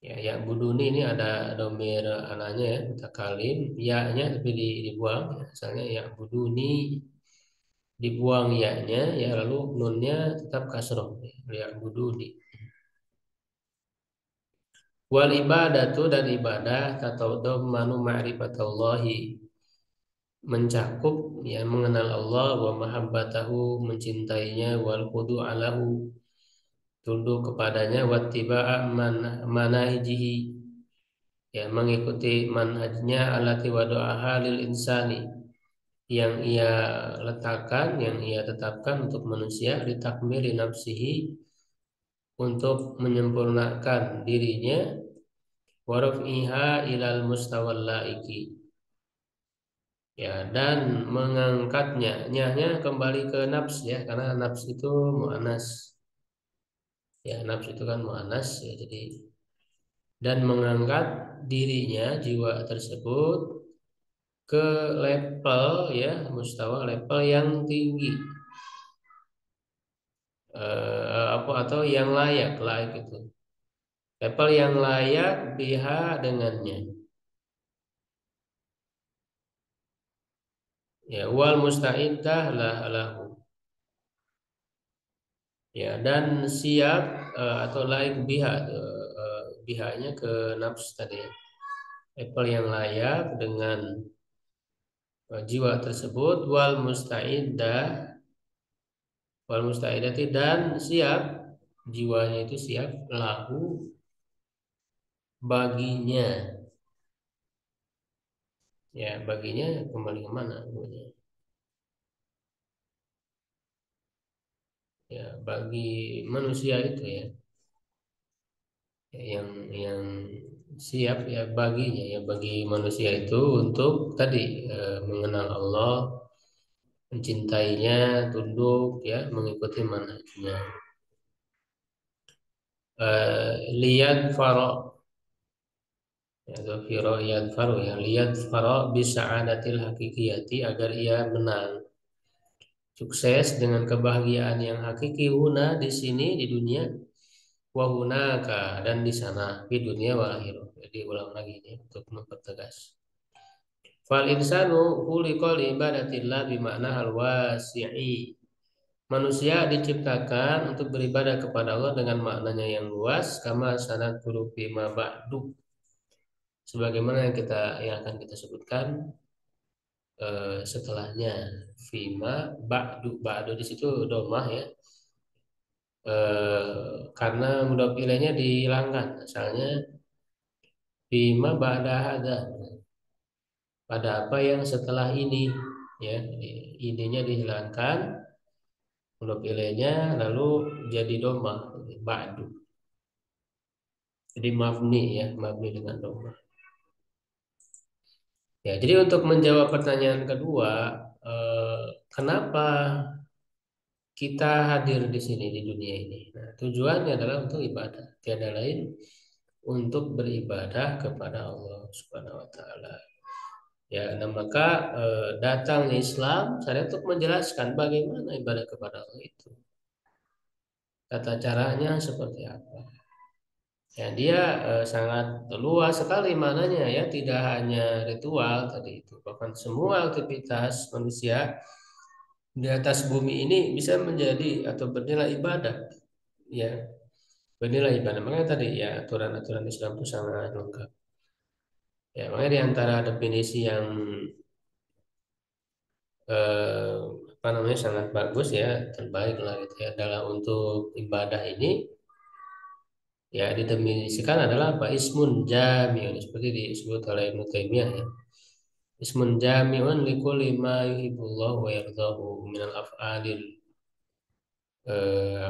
Ya, yang buduni ini ada domir anaknya ya, mutakalim, ya-nya tapi dibuang, ya, asalnya yang buduni, dibuang ya-nya, ya lalu nunnya tetap kasroh, ya buduni. Wal ibadatu, dan ibadah, tatadammanu ma'rifatallahi, mencakup ya mengenal Allah, wa mahabbatahu, mencintainya, wal khudu'alahu, tunduk kepadanya, wattiba'a manahijihi, ya mengikuti manhajnya, alati wadu'aha lil insani, yang ia letakkan, yang ia tetapkan untuk manusia, litakmiri nafsihi, untuk menyempurnakan dirinya, waraf'iha ilal mustawal laiki, ya dan mengangkatnya, nyahnya kembali ke nafs ya, karena nafs itu mu'anas, ya nafs itu kan mu'anas ya, jadi dan mengangkat dirinya, jiwa tersebut, ke level ya mustawa, level yang tinggi, apa atau yang layak itu, level yang layak biha, dengannya, ya wal musta'iddah lahu, ya dan siap atau layak biha, bihanya ke nafs tadi ya. apple yang layak dengan jiwa tersebut, wal musta'idati, dan siap, jiwanya itu siap, lahu, baginya. Ya, baginya kembali kemana? Ya, bagi manusia itu ya, yang siap ya baginya, ya bagi manusia itu untuk tadi mengenal Allah, mencintainya, tunduk ya, mengikuti manhajnya. Lihat faro, ya dzafiro yadfaru, ya lihat faro bisa adatil hakikiyati, agar ia menang sukses dengan kebahagiaan yang hakiki, huna di sini di dunia, wahunaka dan di sana di dunia wal akhirah. Jadi ulang lagi ini untuk mempertegas. Fal insanu khuliqa li ibadatillah bimakna al wasi'i. Manusia diciptakan untuk beribadah kepada Allah dengan maknanya yang luas, kama sanad huruf bima ba'du. Sebagaimana yang akan kita sebutkan setelahnya. Fima ba'du, ba'du di situ domah ya. Karena mudhof ilaihnya dihilangkan, asalnya bima ba'da hadza, pada apa yang setelah ini ya, ininya dihilangkan, mudhof ilaihnya lalu jadi domah ba'du, jadi mabni ya, mabni dengan domah ya. Jadi untuk menjawab pertanyaan kedua, kenapa kita hadir di sini di dunia ini, nah, tujuannya adalah untuk ibadah, tiada lain, untuk beribadah kepada Allah Subhanahu wa taala. Ya, nah maka datangnya Islam saya untuk menjelaskan bagaimana ibadah kepada Allah itu. Tata caranya seperti apa. Ya, dia sangat luas sekali maknanya ya, tidak hanya ritual tadi itu, bahkan semua aktivitas manusia di atas bumi ini bisa menjadi atau bernilai ibadah. Ya, bernilai ibadah. Makanya tadi ya aturan-aturan Islam itu sangat lengkap. Ya, makanya di antara definisi yang eh, apa namanya sangat bagus ya, terbaik lah gitu ya, adalah untuk ibadah ini ya didefinisikan adalah apa, ismun jamiun, seperti disebut oleh Ibnu Taimiyah ya, ismun jamiun likulli ma yuhibbullah wa yardahu minal af'alil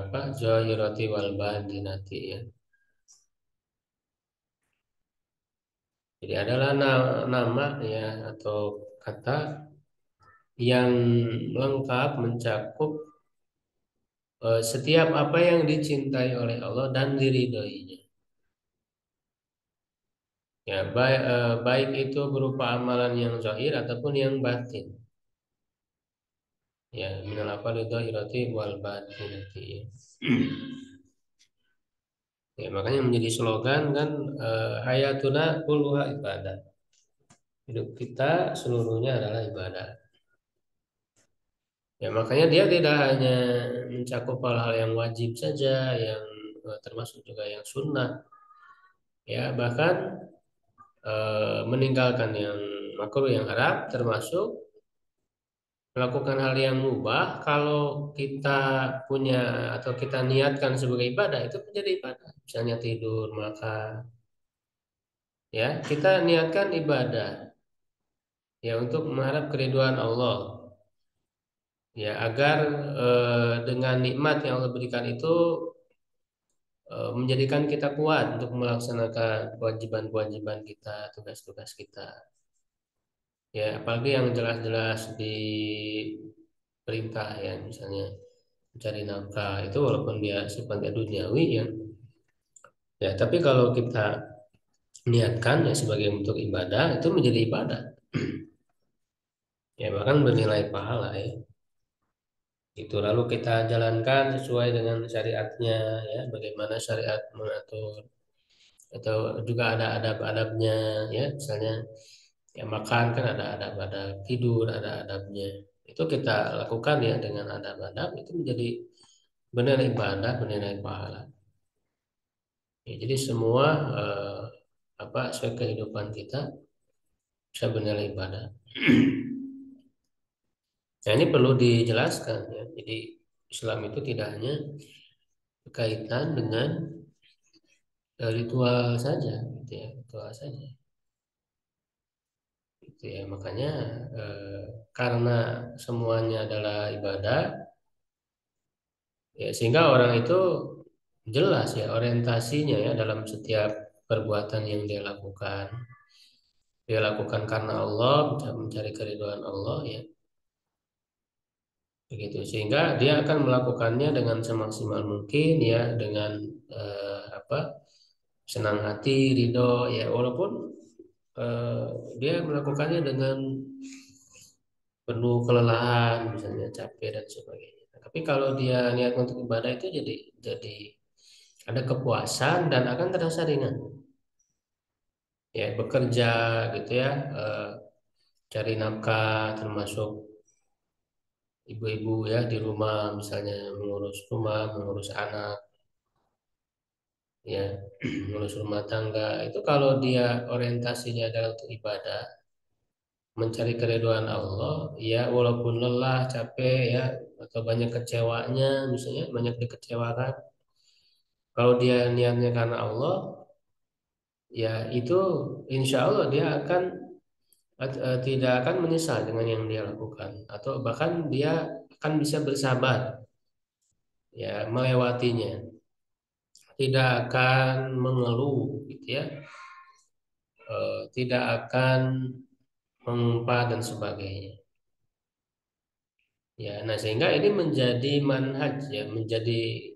apa zahirati wal batinati ya. Jadi adalah nama ya atau kata yang lengkap mencakup setiap apa yang dicintai oleh Allah dan diridhoinya. Ya, baik itu berupa amalan yang zahir ataupun yang batin. Ya, minal afali dzahirati wal batinati. Ya, makanya menjadi slogan kan, hayatuna kulluha ibadah. Hidup kita seluruhnya adalah ibadah. Ya, makanya dia tidak hanya mencakup hal-hal yang wajib saja, yang termasuk juga yang sunnah. Ya, bahkan meninggalkan yang makruh, yang haram, termasuk melakukan hal yang mubah. Kalau kita punya atau kita niatkan sebagai ibadah, itu menjadi ibadah. Misalnya tidur, makan, ya kita niatkan ibadah ya untuk mengharap keridhaan Allah, ya agar dengan nikmat yang Allah berikan itu menjadikan kita kuat untuk melaksanakan kewajiban-kewajiban kita, tugas-tugas kita. Ya, apalagi yang jelas-jelas diperintah ya, misalnya mencari nafkah itu walaupun dia sifatnya duniawi ya. Ya, tapi kalau kita niatkan ya sebagai bentuk ibadah, itu menjadi ibadah. Ya, bahkan bernilai pahala ya. Itu lalu kita jalankan sesuai dengan syariatnya ya, bagaimana syariat mengatur, atau juga ada adab-adabnya ya, misalnya ya makan kan ada adab-adab, tidur ada adabnya. Itu kita lakukan ya dengan adab-adab, itu menjadi bernilai ibadah, bernilai pahala. Ya, jadi semua aspek kehidupan kita bisa bernilai ibadah. Nah, ini perlu dijelaskan ya. Jadi Islam itu tidak hanya berkaitan dengan ritual saja, gitu ya, ritual saja. Gitu ya. Makanya karena semuanya adalah ibadah, ya, sehingga orang itu jelas ya orientasinya ya dalam setiap perbuatan yang dia lakukan. Dia lakukan karena Allah, mencari keridhaan Allah ya. Begitu sehingga dia akan melakukannya dengan semaksimal mungkin ya dengan senang hati, ridho ya walaupun eh, dia melakukannya dengan penuh kelelahan misalnya capek dan sebagainya. Tapi kalau dia niat untuk ibadah itu jadi ada kepuasan dan akan terasa ringan. Ya bekerja gitu ya, eh, cari nafkah termasuk ibu-ibu ya di rumah misalnya mengurus rumah, mengurus anak, ya mengurus rumah tangga itu kalau dia orientasinya adalah untuk ibadah, mencari keridhaan Allah, ya walaupun lelah, capek ya atau banyak kecewanya, misalnya banyak dikecewakan, kalau dia niatnya karena Allah, ya itu insya Allah dia akan tidak akan menyesal dengan yang dia lakukan, atau bahkan dia akan bisa bersabar ya melewatinya, tidak akan mengeluh gitu ya, tidak akan mengumpat dan sebagainya. Ya, nah sehingga ini menjadi manhaj ya, menjadi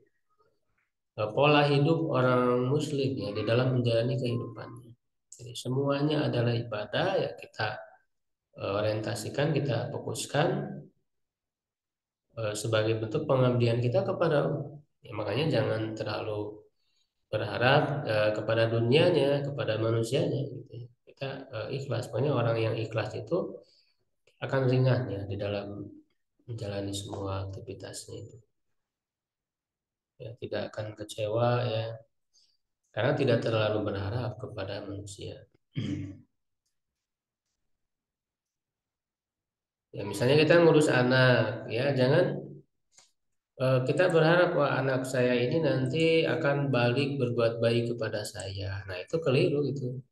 pola hidup orang Muslim ya di dalam menjalani kehidupannya. Jadi semuanya adalah ibadah ya kita orientasikan, kita fokuskan sebagai bentuk pengabdian kita kepada Allah. Ya, makanya jangan terlalu berharap kepada dunianya, kepada manusianya. Gitu ya. Kita ikhlas. Pokoknya orang yang ikhlas itu akan ringan ya di dalam menjalani semua aktivitasnya itu. Ya, tidak akan kecewa ya, karena tidak terlalu berharap kepada manusia. Ya, misalnya kita ngurus anak, ya jangan kita berharap wah anak saya ini nanti akan balik berbuat baik kepada saya. Nah, itu keliru itu.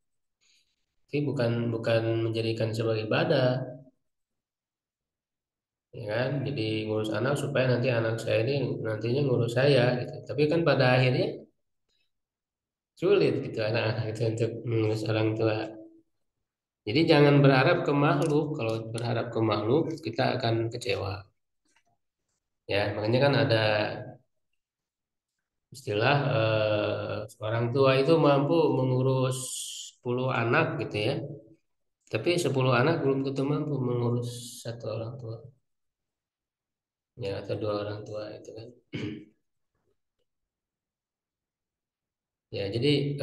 Jadi bukan menjadikan sebagai ibadah, ya kan? Jadi ngurus anak supaya nanti anak saya ini nantinya ngurus saya gitu. Tapi kan pada akhirnya sulit gitu anak-anak itu untuk mengurus orang tua. Jadi jangan berharap ke makhluk. Kalau berharap ke makhluk, kita akan kecewa. Ya, makanya kan ada istilah orang tua itu mampu mengurus 10 anak gitu ya. Tapi 10 anak belum tentu mampu mengurus satu orang tua. Ya, atau dua orang tua itu kan. Ya, jadi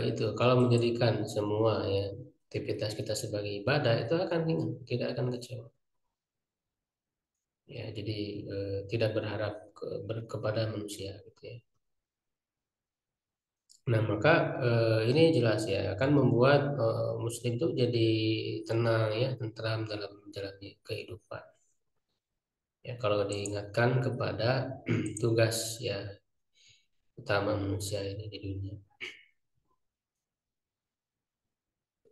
itu kalau menjadikan semua ya aktivitas kita sebagai ibadah itu akan ringan, tidak akan kecewa. Ya, jadi tidak berharap kepada manusia gitu ya. Nah, maka ini jelas ya akan membuat muslim itu jadi tenang ya, tentram dalam menjalani kehidupan. Ya, kalau diingatkan kepada tugas ya utama manusia ini di dunia.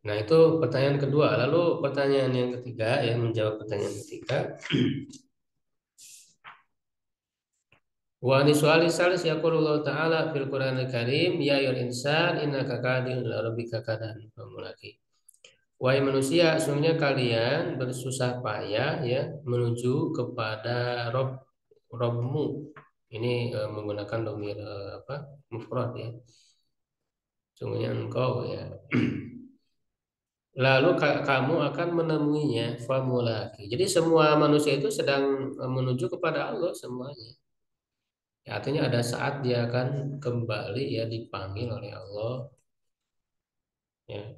Nah, itu pertanyaan kedua. Lalu pertanyaan yang ketiga, yang menjawab pertanyaan ketiga. Wa ni su'ali salis yaqulullah ta'ala fil Qur'anil Karim ya ayyuhal insan innaka kadihun ila rabbika kadan famulaki. Wahai manusia, sesungguhnya kalian bersusah payah ya menuju kepada Robmu. Ini menggunakan domir mufrad ya. Sesungguhnya engkau ya. Lalu kamu akan menemuinya famulaki. Jadi semua manusia itu sedang menuju kepada Allah semuanya. Ya, artinya ada saat dia akan kembali ya dipanggil oleh Allah. Ya,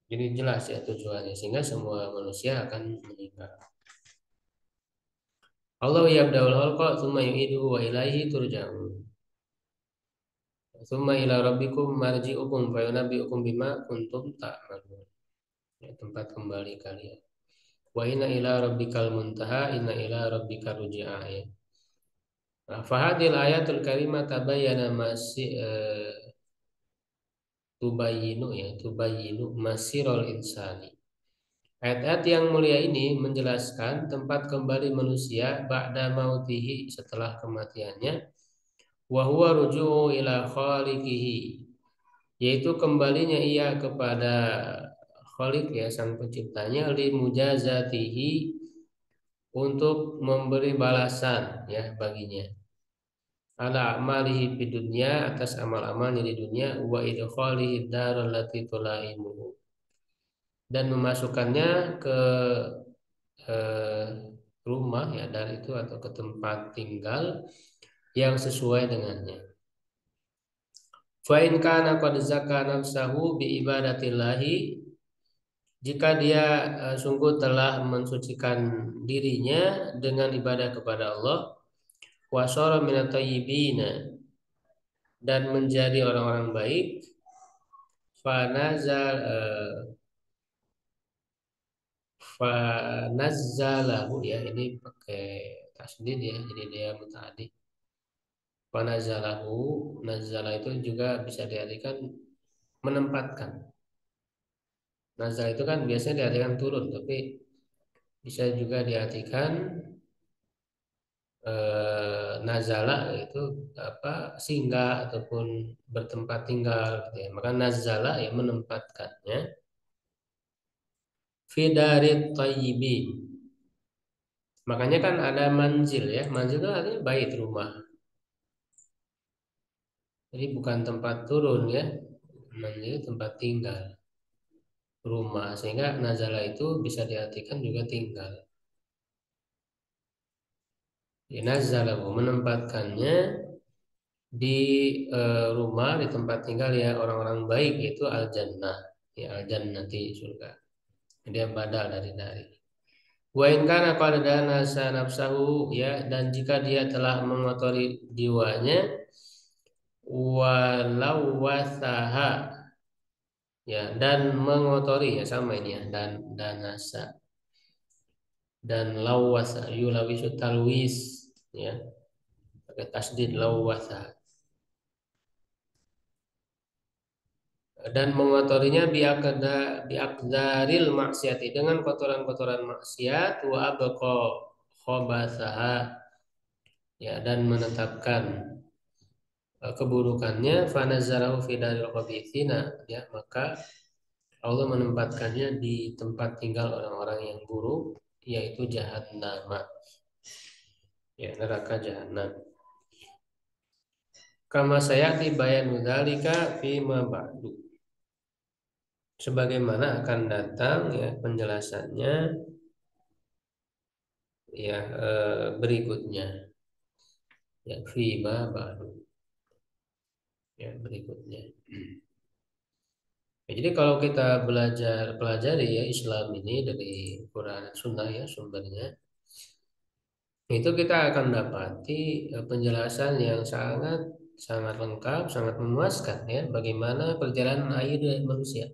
jadi jelas ya tujuannya sehingga semua manusia akan meninggal. Allah yabda'ul khalqa tsumma yu'iduhu wa ilaihi turja'un. Tsumma ila rabbikum marji'ukum fa yunabbi'ukum bima kuntum ta'malun. Ya, tempat kembali kalian. Wa inna ila rabbikal muntaha, inna ila rabbika ruj'a ya. Nah, fahadil ayatul karimah tabayyana masih tubayyinu masirul insani. Ayat-ayat yang mulia ini menjelaskan tempat kembali manusia ba'da mautihi, setelah kematiannya, wa huwa ruju'u ila khaliqihi, yaitu kembalinya ia kepada Khalik ya, sang penciptanya, li mujazatihi, untuk memberi balasan ya baginya, ala amalihi di dunia, atas amal-amalnya di dunia, wa idkhalihi darul lati tulaimuhu, dan memasukkannya ke eh, rumah ya dari itu, atau ke tempat tinggal yang sesuai dengannya. Fa in kana qad zaka nafsahu bi ibadatillahi, jika dia sungguh telah mensucikan dirinya dengan ibadah kepada Allah, wa syara minat thayyibina, dan menjadi orang-orang baik, fanazal fanazzalahu ya, ini pakai tasdid ya, jadi dia muta'addi. Fanazzalahu, nazzala itu juga bisa diartikan menempatkan. Nazal itu kan biasanya diartikan turun, tapi bisa juga diartikan nazala itu apa, singgah ataupun bertempat tinggal gitu ya. Maka nazala ya menempatkannya fi darit thayyibin. Makanya kan ada manzil ya. Manzil itu artinya bait, rumah. Jadi bukan tempat turun ya. Manzil tempat tinggal, rumah. Sehingga nazala itu bisa diartikan juga tinggal. Ya, nazala menempatkannya di rumah, di tempat tinggal ya orang-orang baik, yaitu al jannah ya, al jannati, surga. Dia badal dari. Wa in kana qad danasa nafsahu ya, dan jika dia telah mengotori jiwanya, walau wasaha ya, dan mengotori ya, sama ini ya, dan danasa dan lawasa, yulawisu talwis ya, pakai tasdid lawasa, dan mengotorinya biakdaril maksiati, dengan kotoran-kotoran maksiat, wa abqa khobasaha ya, dan menetapkan keburukannya, fanazzalahu fi daril qabithina ya, maka Allah menempatkannya di tempat tinggal orang-orang yang buruk, yaitu jahannam ya, neraka jahanam. Kama sayati bayanu dzalika fi ma ba'du, sebagaimana akan datang ya penjelasannya ya berikutnya ya, fi ma ba'du ya, berikutnya. Ya, jadi kalau kita pelajari ya Islam ini dari Quran dan Sunnah ya sumbernya, itu kita akan dapati penjelasan yang sangat sangat lengkap, sangat memuaskan ya, bagaimana perjalanan akhir dari manusia.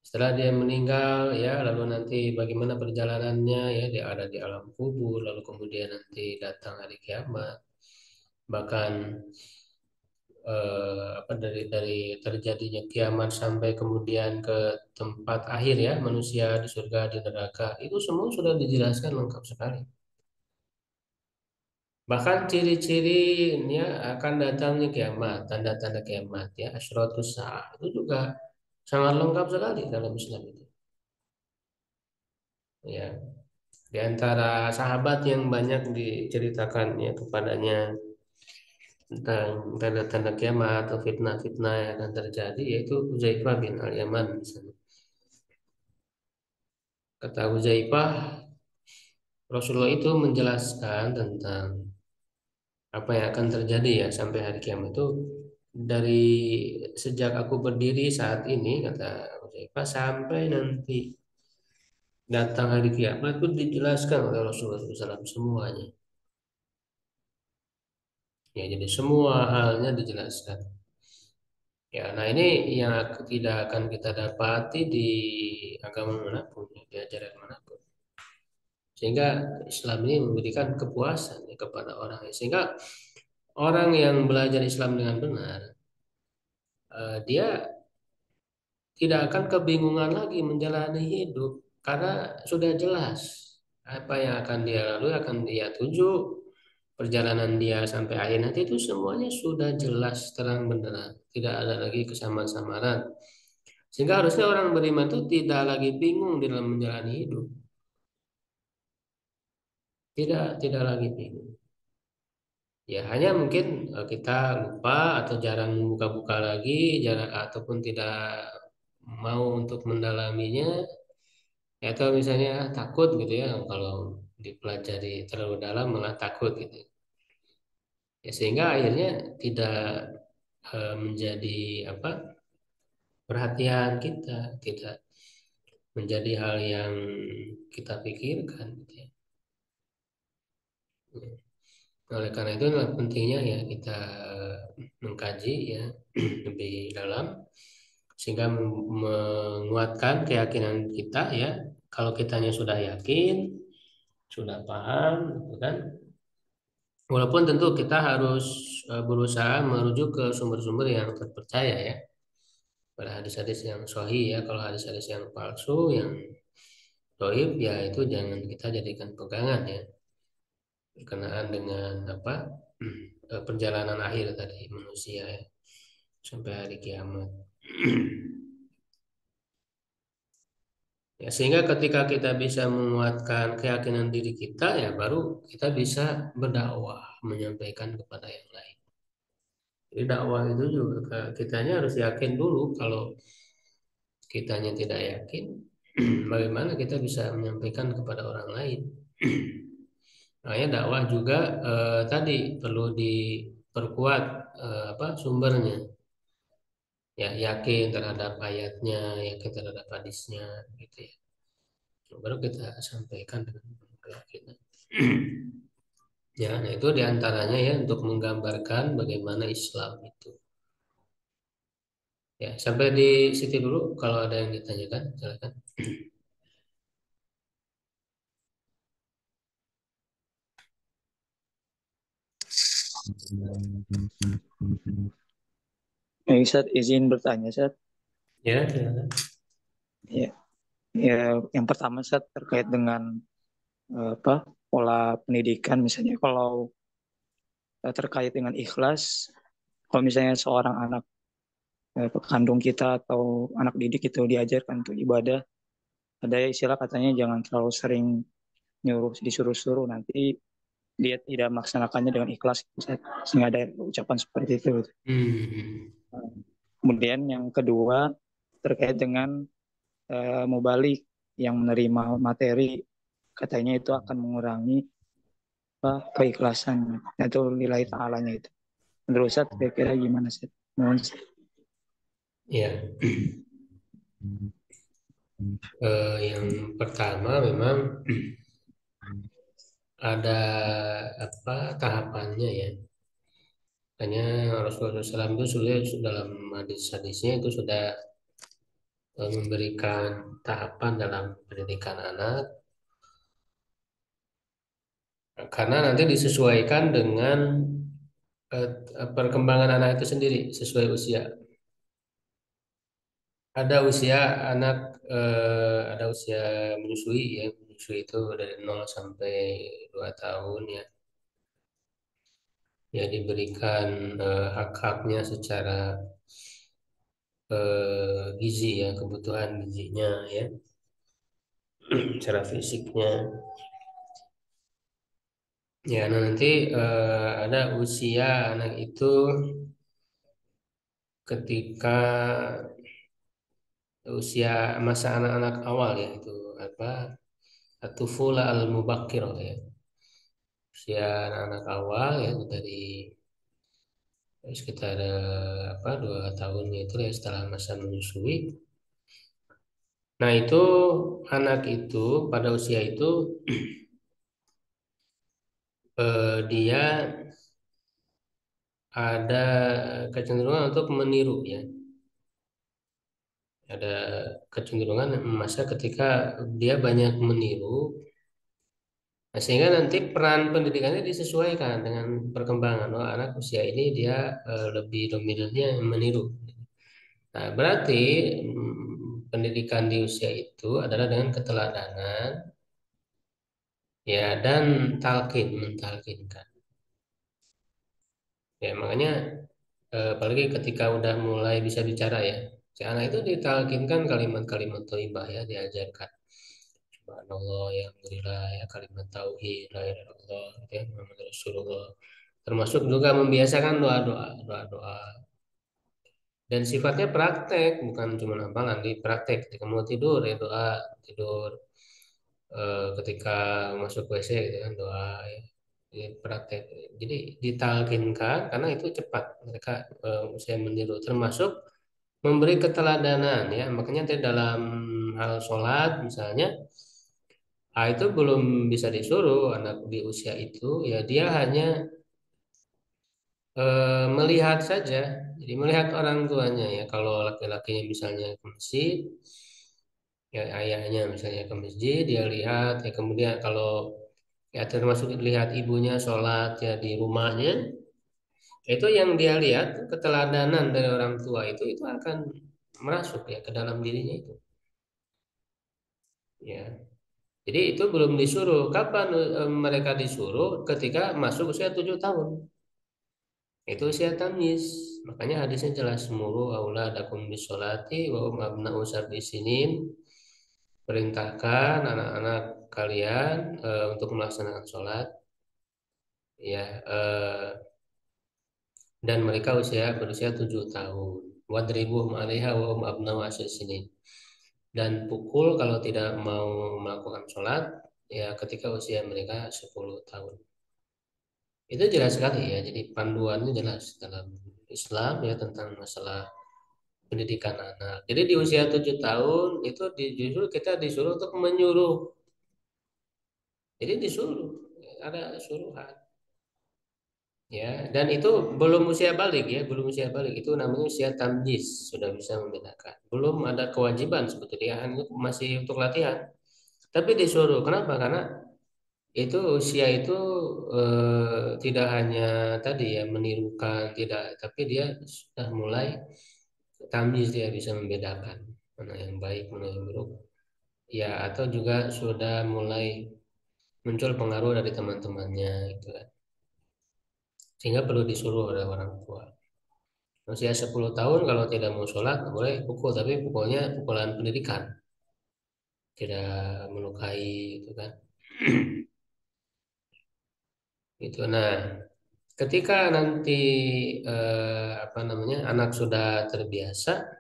Setelah dia meninggal ya, lalu nanti bagaimana perjalanannya ya, dia ada di alam kubur, lalu kemudian nanti datang hari kiamat. Bahkan apa, dari terjadinya kiamat sampai kemudian ke tempat akhir ya, manusia di surga, di neraka, itu semua sudah dijelaskan lengkap sekali. Bahkan ciri-cirinya akan datangnya kiamat, tanda-tanda kiamat ya, asyratus saah, itu juga sangat lengkap sekali dalam Islam itu. Ya, di antara sahabat yang banyak diceritakan ya kepadanya tentang tanda-tanda kiamat atau fitnah-fitnah yang akan terjadi, yaitu Hudzaifah bin Al-Yaman misalnya. Kata Hudzaifah, Rasulullah itu menjelaskan tentang apa yang akan terjadi ya sampai hari kiamat itu, dari sejak aku berdiri saat ini, kata Hudzaifah, sampai nanti datang hari kiamat itu dijelaskan oleh Rasulullah SAW semuanya. Ya, jadi semua halnya dijelaskan. Ya, nah ini yang tidak akan kita dapati di agama manapun, ya, di ajaran manapun. Sehingga Islam ini memberikan kepuasan ya, kepada orang. Sehingga orang yang belajar Islam dengan benar, dia tidak akan kebingungan lagi menjalani hidup karena sudah jelas apa yang akan dia lalui, akan dia tuju, perjalanan dia sampai akhir nanti itu semuanya sudah jelas terang benderang, tidak ada lagi kesamaan-samaran. Sehingga harusnya orang beriman itu tidak lagi bingung di dalam menjalani hidup, tidak lagi bingung. Ya hanya mungkin kita lupa atau jarang buka-buka lagi, jarang ataupun tidak mau untuk mendalaminya. Ya, atau misalnya takut gitu ya kalau dipelajari terlalu dalam malah takut gitu ya sehingga akhirnya tidak menjadi apa perhatian kita, tidak menjadi hal yang kita pikirkan gitu ya. Oleh karena itu adalah pentingnya ya kita mengkaji ya lebih dalam sehingga menguatkan keyakinan kita ya kalau kitanya sudah yakin sudah paham gitu kan. Walaupun tentu kita harus berusaha merujuk ke sumber-sumber yang terpercaya ya. Pada hadis-hadis yang sahih ya, kalau hadis-hadis yang palsu, yang doib ya itu jangan kita jadikan pegangan ya. Berkenaan dengan apa perjalanan akhir tadi manusia ya, sampai hari kiamat. Ya, sehingga ketika kita bisa menguatkan keyakinan diri kita ya baru kita bisa berdakwah menyampaikan kepada yang lain. Jadi dakwah itu juga kitanya harus yakin dulu kalau kitanya tidak yakin, bagaimana kita bisa menyampaikan kepada orang lain. Makanya dakwah juga tadi perlu diperkuat apa sumbernya. Ya, yakin terhadap ayatnya, yakin terhadap hadisnya, gitu ya. Baru kita sampaikan dengan penuh keyakinan. Ya, nah itu diantaranya ya untuk menggambarkan bagaimana Islam itu. Ya, sampai di situ dulu. Kalau ada yang ditanyakan, silakan. Ustaz, izin bertanya, Ustaz. Ya, silakan. Ya, yang pertama, Ustaz, terkait dengan apa pola pendidikan, misalnya kalau terkait dengan ikhlas, kalau misalnya seorang anak kandung kita atau anak didik itu diajarkan untuk ibadah, ada istilah katanya jangan terlalu sering disuruh-suruh, nanti dia tidak melaksanakannya dengan ikhlas, Ustaz. Sehingga ada ucapan seperti itu. Hmm. Kemudian yang kedua terkait dengan mubalik yang menerima materi, katanya itu akan mengurangi keikhlasan atau nilai ta'alanya itu. Menurut Ustaz kira-kira gimana sih? Ya, yang pertama memang ada apa tahapannya ya. Hanya Rasulullah SAW itu sudah dalam hadis-hadisnya itu sudah memberikan tahapan dalam pendidikan anak karena nanti disesuaikan dengan eh, perkembangan anak itu sendiri sesuai usia. Ada usia anak ada usia menyusui ya, menyusui itu dari 0 sampai 2 tahun ya. Ya diberikan hak-haknya secara gizi ya, kebutuhan gizinya ya, secara fisiknya. Ya, nah nanti ada usia anak itu ketika usia masa anak-anak awal ya itu apa atufula al-mubakkirah ya. Usia anak-anak awal ya dari sekitar apa 2 tahun itu ya setelah masa menyusui. Nah itu anak itu pada usia itu dia ada kecenderungan untuk meniru ya. Ada kecenderungan masa ketika dia banyak meniru, nah, sehingga nanti peran pendidikannya disesuaikan dengan perkembangan. Oh, anak usia ini dia lebih dominannya meniru. Nah, berarti pendidikan di usia itu adalah dengan keteladanan ya dan mentalkinkan. Ya, makanya apalagi ketika udah mulai bisa bicara ya. Si anak itu ditalkinkan kalimat-kalimat thayyibah ya, diajarkan. Subhanallah, ya alhamdulillah, ya kalimat tauhid, la ilaha illallah, gitu ya, Muhammad Rasulullah. Termasuk juga membiasakan doa-doa. Dan sifatnya praktek, bukan cuma hafalan, di praktek. Ketika mau tidur ya doa, tidur. Ketika masuk WC gitu kan doa ya. Jadi praktek. Jadi ditalkinkan karena itu cepat mereka usia meniru, termasuk memberi keteladanan ya. Makanya di dalam hal sholat misalnya, itu belum bisa disuruh anak di usia itu ya, dia hanya melihat saja. Jadi melihat orang tuanya ya. Kalau laki-lakinya misalnya ke masjid, ya ayahnya misalnya ke masjid, dia lihat ya. Kemudian kalau ya termasuk lihat ibunya sholat ya di rumahnya, itu yang dia lihat keteladanan dari orang tua itu akan merasuk ya ke dalam dirinya itu. Ya. Jadi itu belum disuruh. Kapan mereka disuruh? Ketika masuk usia 7 tahun. Itu usia tamyiz. Makanya hadisnya jelas, muru auladakum bisolati wa hum abna'u sab'i sinin. Perintahkan anak-anak kalian untuk melaksanakan sholat ya, dan mereka berusia 7 tahun. Wadribuhum 'alaiha wa hum abna'u asyri sinin. Dan pukul kalau tidak mau melakukan sholat ya ketika usia mereka 10 tahun. Itu jelas sekali ya. Jadi panduannya jelas dalam Islam ya tentang masalah pendidikan anak. Jadi di usia 7 tahun itu justru kita disuruh untuk menyuruh. Jadi disuruh, ada suruhan. Ya, dan itu belum usia balik ya, belum usia balik. Itu namanya usia tamyiz, sudah bisa membedakan. Belum ada kewajiban sebetulnya, itu masih untuk latihan. Tapi disuruh. Kenapa? Karena itu usia itu tidak hanya tadi ya menirukan, tidak, tapi dia sudah mulai tamyiz, dia bisa membedakan mana yang baik, mana yang buruk. Ya, atau juga sudah mulai muncul pengaruh dari teman-temannya itu kan. Sehingga perlu disuruh oleh orang tua. Usia 10 tahun kalau tidak mau sholat boleh pukul, tapi pukulnya pukulan pendidikan, tidak melukai itu kan. Itu. Nah, ketika nanti apa namanya anak sudah terbiasa,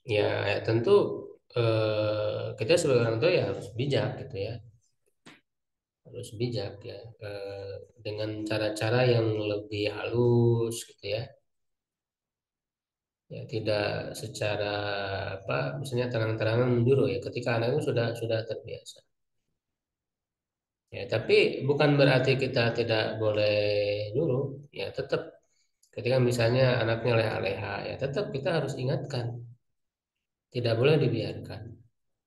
ya tentu kita sebagai orang tua ya harus bijak gitu ya, harus bijak ya, dengan cara-cara yang lebih halus gitu ya. Ya tidak secara apa misalnya terang-terangan menyuruh ya ketika anak itu sudah terbiasa. Ya, tapi bukan berarti kita tidak boleh nyuruh. Ya, tetap ketika misalnya anaknya leha-leha, ya tetap kita harus ingatkan, tidak boleh dibiarkan.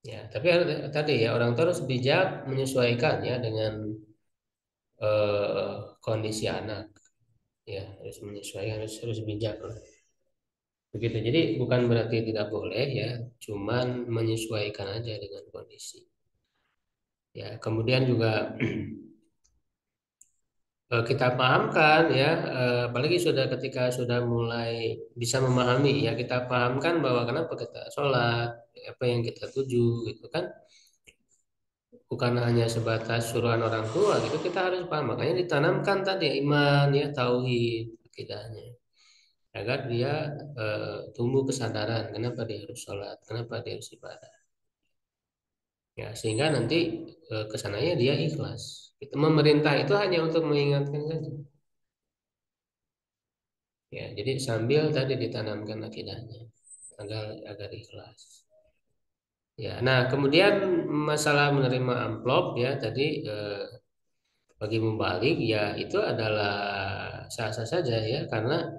Ya, tapi tadi ya orang tua harus bijak menyesuaikan ya dengan kondisi anak. Ya, harus menyesuaikan, harus bijak lah. Begitu. Jadi bukan berarti tidak boleh ya, cuman menyesuaikan aja dengan kondisi. Ya, kemudian juga kita pahamkan ya, apalagi ketika sudah mulai bisa memahami ya, kita pahamkan bahwa kenapa kita sholat, apa yang kita tuju gitu kan, bukan hanya sebatas suruhan orang tua gitu, kita harus paham. Makanya ditanamkan tadi iman ya, tauhid, akidahnya, agar dia tumbuh kesadaran kenapa dia harus sholat, kenapa dia harus ibadah. Ya, sehingga nanti kesananya dia ikhlas. Kita memerintah itu hanya untuk mengingatkan saja. Ya, jadi sambil tadi ditanamkan akidahnya agar ikhlas. Ya, nah kemudian masalah menerima amplop ya tadi bagi mubalik ya itu adalah sah-sah saja ya, karena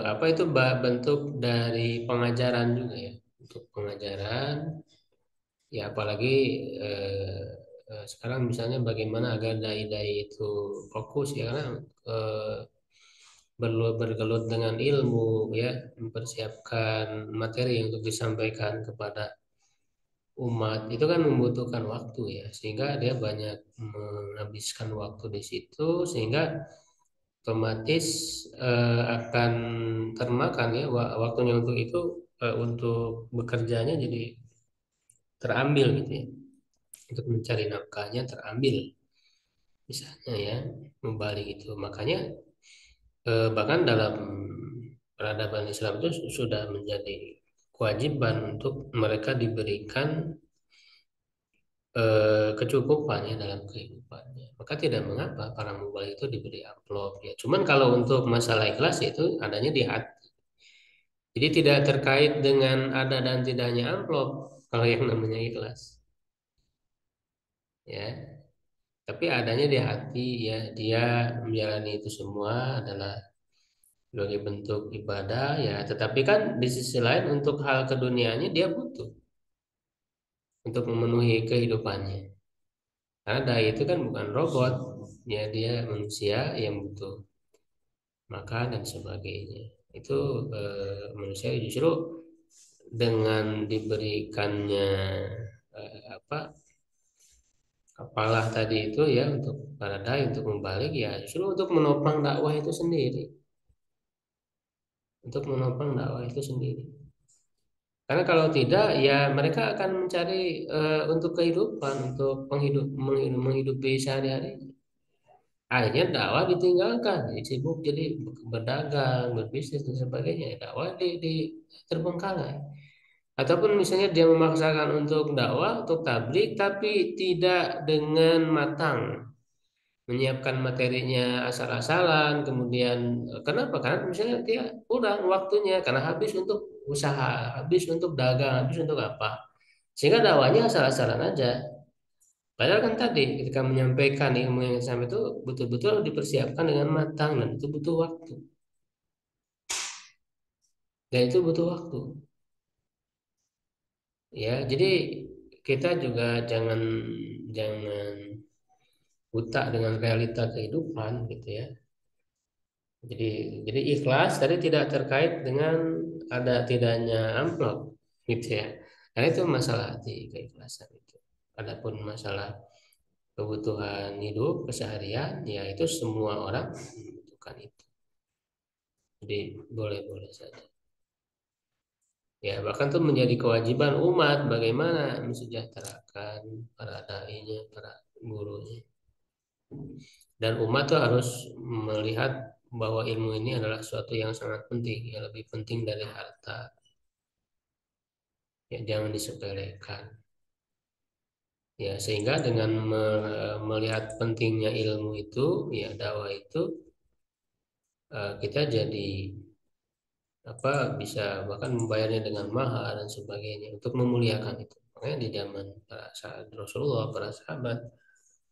apa itu bentuk dari pengajaran juga ya, untuk pengajaran ya, apalagi eh, sekarang misalnya bagaimana agar dai-dai itu fokus ya, karena eh, bergelut dengan ilmu ya, mempersiapkan materi untuk disampaikan kepada umat itu kan membutuhkan waktu ya, sehingga dia banyak menghabiskan waktu di situ, sehingga otomatis akan termakan ya waktunya untuk itu, untuk bekerjanya jadi terambil gitu ya, untuk mencari nafkahnya terambil misalnya ya, membalik itu. Makanya bahkan dalam peradaban Islam itu sudah menjadi kewajiban untuk mereka diberikan kecukupan ya dalam kehidupannya. Maka tidak mengapa para mubalik itu diberi amplop ya. Cuman kalau untuk masalah ikhlas itu adanya di hati. Jadi tidak terkait dengan ada dan tidaknya amplop kalau yang namanya ikhlas. Ya, tapi adanya di hati ya, dia menjalani itu semua adalah sebagai bentuk ibadah ya, tetapi kan di sisi lain untuk hal keduniaannya dia butuh untuk memenuhi kehidupannya. Karena dai itu kan bukan robot, ya dia manusia yang butuh makan dan sebagainya. Itu manusia justru dengan diberikannya apa apalah tadi itu ya, untuk para dai untuk membalik ya, justru untuk menopang dakwah itu sendiri, untuk menopang dakwah itu sendiri. Karena kalau tidak ya mereka akan mencari untuk kehidupan, untuk menghidupi sehari-hari. Akhirnya dakwah ditinggalkan, jadi sibuk jadi berdagang, berbisnis dan sebagainya. Dakwah di terbengkalai. Ataupun misalnya dia memaksakan untuk dakwah, untuk tabligh, tapi tidak dengan matang, menyiapkan materinya asal-asalan. Kemudian kenapa? Karena misalnya dia kurang waktunya, karena habis untuk usaha, habis untuk dagang, habis untuk apa? Sehingga dakwahnya asal-asalan aja. Padahal kan tadi ketika menyampaikan ilmu yang sampai itu betul-betul dipersiapkan dengan matang, dan itu butuh waktu. Dan itu butuh waktu. Ya, jadi kita juga jangan jangan buta dengan realita kehidupan gitu ya. Jadi ikhlas tadi tidak terkait dengan ada tidaknya amplop gitu ya. Karena itu masalah hati, keikhlasan itu. Adapun masalah kebutuhan hidup keseharian ya, itu semua orang membutuhkan itu. Jadi boleh-boleh saja. Ya, bahkan itu menjadi kewajiban umat bagaimana mensejahterakan para dai-nya, para gurunya. Dan umat tuh harus melihat bahwa ilmu ini adalah suatu yang sangat penting, yang lebih penting dari harta. Ya, jangan disepelekan. Ya, sehingga dengan melihat pentingnya ilmu itu, ya dakwah itu, kita jadi apa bisa bahkan membayarnya dengan mahal dan sebagainya untuk memuliakan itu. Makanya di zaman para sahabat Rasulullah, para sahabat,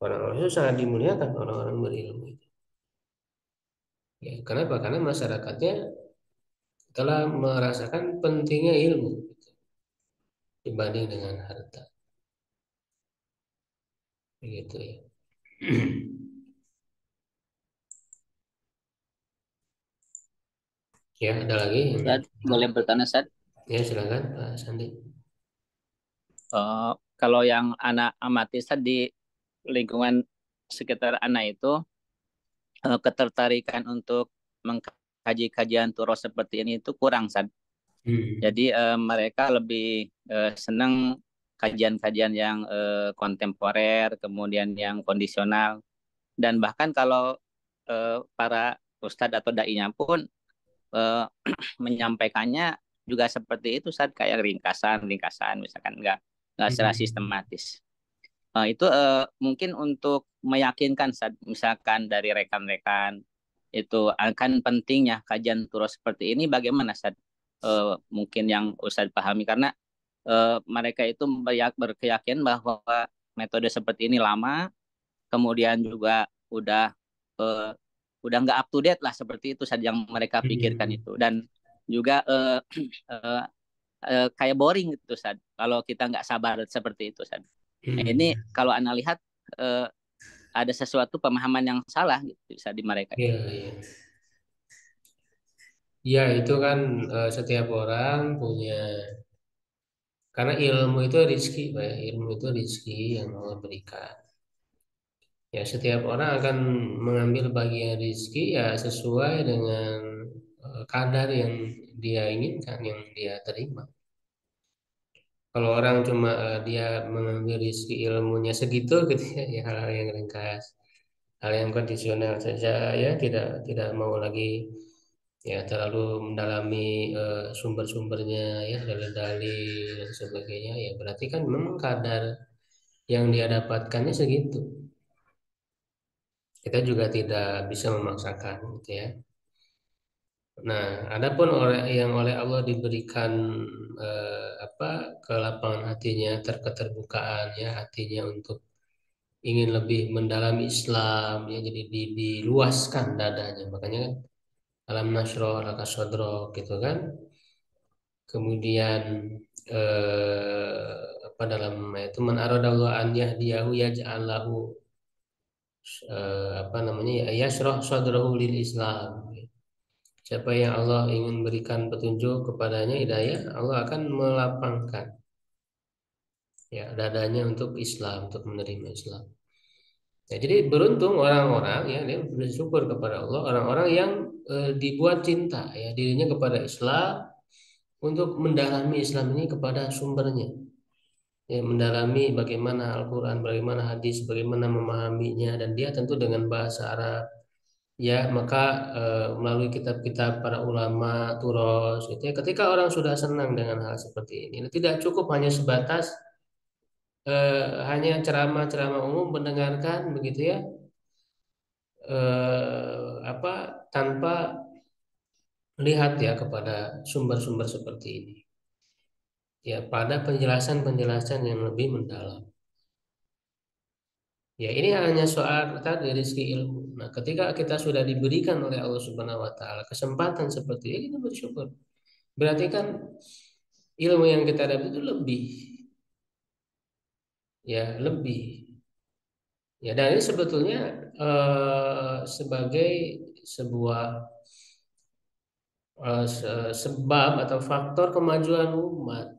orang-orang itu sangat dimuliakan, orang-orang berilmu itu. Ya, kenapa? Karena masyarakatnya telah merasakan pentingnya ilmu gitu, dibanding dengan harta. Begitu ya. Ya, ada lagi yang Ustaz, boleh bertanya, Ustaz? ya, silakan Pak Sandi. Kalau yang anak amati, Ustaz, di lingkungan sekitar anak itu ketertarikan untuk mengkaji kajian turos seperti ini itu kurang, Ustaz. Jadi mereka lebih senang kajian-kajian yang kontemporer, kemudian yang kondisional, dan bahkan kalau para ustadz atau dai-nya pun eh, menyampaikannya juga seperti itu, Ustadz, kayak ringkasan, misalkan nggak secara sistematis. Itu mungkin untuk meyakinkan, Ustadz, misalkan dari rekan-rekan itu akan pentingnya kajian turos seperti ini, bagaimana, Ustadz? Mungkin yang Ustadz pahami, karena mereka itu berkeyakinan bahwa metode seperti ini lama, kemudian juga udah udah nggak up to date lah, seperti itu saja yang mereka pikirkan itu. Dan juga kayak boring gitu Sad, kalau kita nggak sabar seperti itu Sad. Nah, ini kalau Ana lihat ada sesuatu pemahaman yang salah gitu bisa di mereka. Iya, iya. Ya, itu kan setiap orang punya, karena ilmu itu rezeki, Pak, ya. Ilmu itu rezeki yang Allah berikan. Ya, setiap orang akan mengambil bagian rezeki ya sesuai dengan kadar yang dia inginkan, yang dia terima. Kalau orang cuma dia mengambil rezeki ilmunya segitu gitu ya, ya hal-hal yang ringkas, hal yang kondisional saja, ya tidak mau lagi ya terlalu mendalami sumber-sumbernya, ya dalil-dalil dan sebagainya, ya berarti kan memang kadar yang dia dapatkannya segitu. Kita juga tidak bisa memaksakan gitu ya. Nah, adapun orang yang oleh Allah diberikan kelapangan hatinya, keterbukaan ya hatinya untuk ingin lebih mendalami Islam, ya jadi diluaskan dadanya. Makanya kan alam nasroh laka sodrok gitu kan. Kemudian dalam ayat itu man aradallahu an yahdiyahu yaj'al lahu yashrah sadrahu lil Islam. Siapa yang Allah ingin berikan petunjuk kepadanya hidayah, Allah akan melapangkan ya dadanya untuk Islam, untuk menerima Islam. Ya, jadi beruntung orang-orang ya, dia bersyukur kepada Allah, orang-orang yang dibuat cinta ya dirinya kepada Islam, untuk mendalami Islam ini kepada sumbernya. Ya, mendalami bagaimana Al-Quran, bagaimana hadis, bagaimana memahaminya, dan dia tentu dengan bahasa Arab. Ya, maka melalui kitab-kitab para ulama, turos, gitu ya. Ketika orang sudah senang dengan hal seperti ini, tidak cukup hanya sebatas hanya ceramah-ceramah umum mendengarkan begitu ya, tanpa lihat ya kepada sumber-sumber seperti ini. Ya, pada penjelasan-penjelasan yang lebih mendalam. Ya, ini hanya soal tadi rezeki ilmu. Nah, ketika kita sudah diberikan oleh Allah Subhanahu wa taala kesempatan seperti ini, kita bersyukur. Berarti kan ilmu yang kita dapat itu lebih. Ya, lebih. Ya, dan ini sebetulnya sebagai sebuah sebab atau faktor kemajuan umat.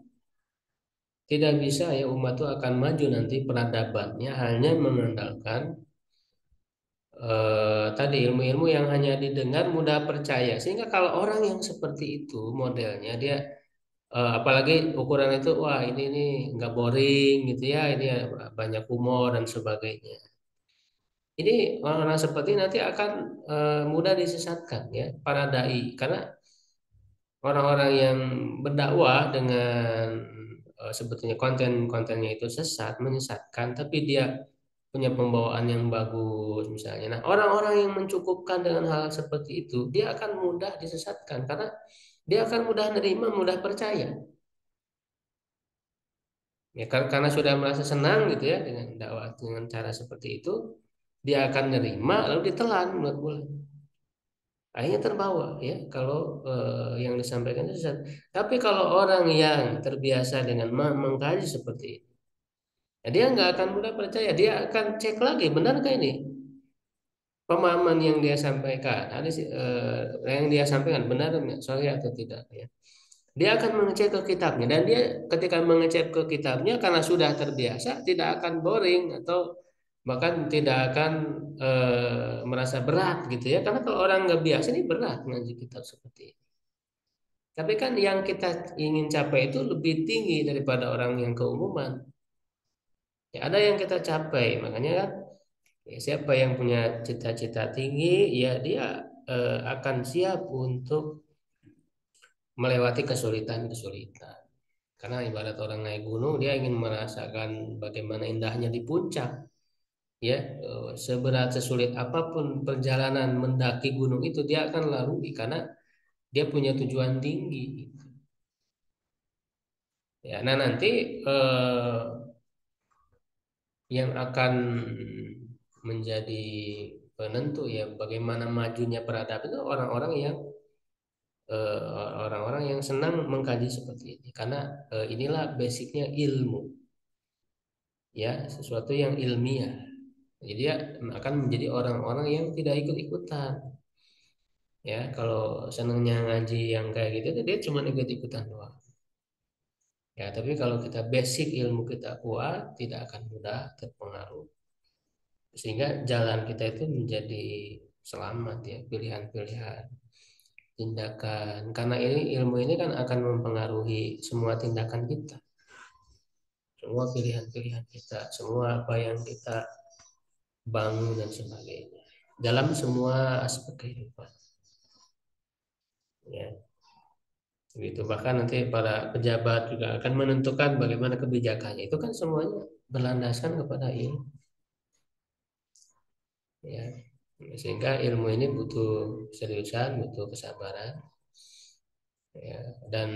Tidak bisa ya umat itu akan maju nanti peradabannya hanya mengandalkan tadi ilmu-ilmu yang hanya didengar mudah percaya. Sehingga kalau orang yang seperti itu modelnya dia apalagi ukuran itu, wah ini nggak boring gitu ya, ini banyak humor dan sebagainya. Ini orang-orang seperti ini nanti akan mudah disesatkan ya para dai, karena orang-orang yang berdakwah dengan sebetulnya konten-kontennya itu sesat, menyesatkan, tapi dia punya pembawaan yang bagus misalnya. Nah, orang-orang yang mencukupkan dengan hal seperti itu, dia akan mudah disesatkan karena dia akan mudah nerima, mudah percaya. Ya, karena sudah merasa senang gitu ya dengan dakwah dengan cara seperti itu, dia akan nerima lalu ditelan bulat-bulat. Akhirnya terbawa ya kalau yang disampaikan itu sesat. Tapi kalau orang yang terbiasa dengan mengkaji seperti itu, ya dia nggak akan mudah percaya. Dia akan cek lagi, benarkah ini pemahaman yang dia sampaikan, yang dia sampaikan benar nggak, sahih atau tidak ya. Dia akan mengecek ke kitabnya, dan dia ketika mengecek ke kitabnya karena sudah terbiasa tidak akan boring atau bahkan tidak akan merasa berat gitu ya, karena kalau orang nggak biasa ini berat ngaji kitab seperti ini. Tapi kan yang kita ingin capai itu lebih tinggi daripada orang yang keumuman ya, ada yang kita capai, makanya kan ya, siapa yang punya cita-cita tinggi ya dia akan siap untuk melewati kesulitan-kesulitan. Karena ibarat orang naik gunung, dia ingin merasakan bagaimana indahnya di puncak. Ya, seberat sesulit apapun perjalanan mendaki gunung itu dia akan lalui karena dia punya tujuan tinggi. Ya, nah nanti yang akan menjadi penentu ya bagaimana majunya peradaban itu orang-orang yang senang mengkaji seperti ini karena inilah basicnya ilmu ya sesuatu yang ilmiah. Jadi dia akan menjadi orang-orang yang tidak ikut-ikutan. Ya, kalau senangnya ngaji yang kayak gitu, dia cuma ikut-ikutan doang. Ya, tapi kalau kita basic ilmu kita kuat, tidak akan mudah terpengaruh. Sehingga jalan kita itu menjadi selamat ya, pilihan-pilihan, tindakan. Karena ini ilmu ini kan akan mempengaruhi semua tindakan kita, semua pilihan-pilihan kita, semua apa yang kita bangun dan sebagainya. Dalam semua aspek kehidupan. Ya. Gitu. Bahkan nanti para pejabat juga akan menentukan bagaimana kebijakannya. Itu kan semuanya berlandaskan kepada ilmu. Ya. Sehingga ilmu ini butuh seriusan, butuh kesabaran. Ya. Dan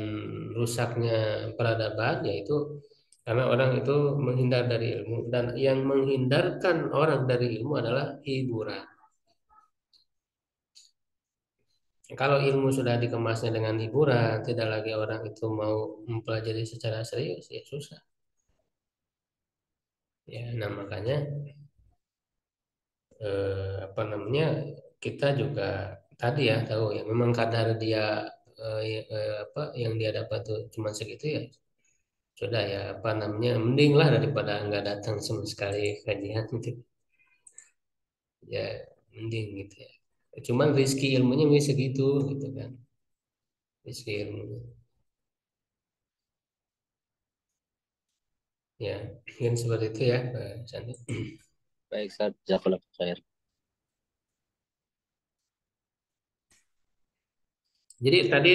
rusaknya peradaban yaitu karena orang itu menghindar dari ilmu dan yang menghindarkan orang dari ilmu adalah hiburan. Kalau ilmu sudah dikemasnya dengan hiburan, tidak lagi orang itu mau mempelajari secara serius, ya susah. Ya, nah makanya apa namanya kita juga tadi ya tahu ya memang kadar dia apa yang dia dapat tuh cuma segitu ya sudah ya apa namanya mending lah daripada nggak datang sama sekali kajian gitu ya mending gitu ya. Cuman rezeki ilmunya masih segitu gitu kan rezeki ilmunya ya mungkin seperti itu ya Pak Sandi. Baik, Ustaz. Jazakallahu khair. Jadi tadi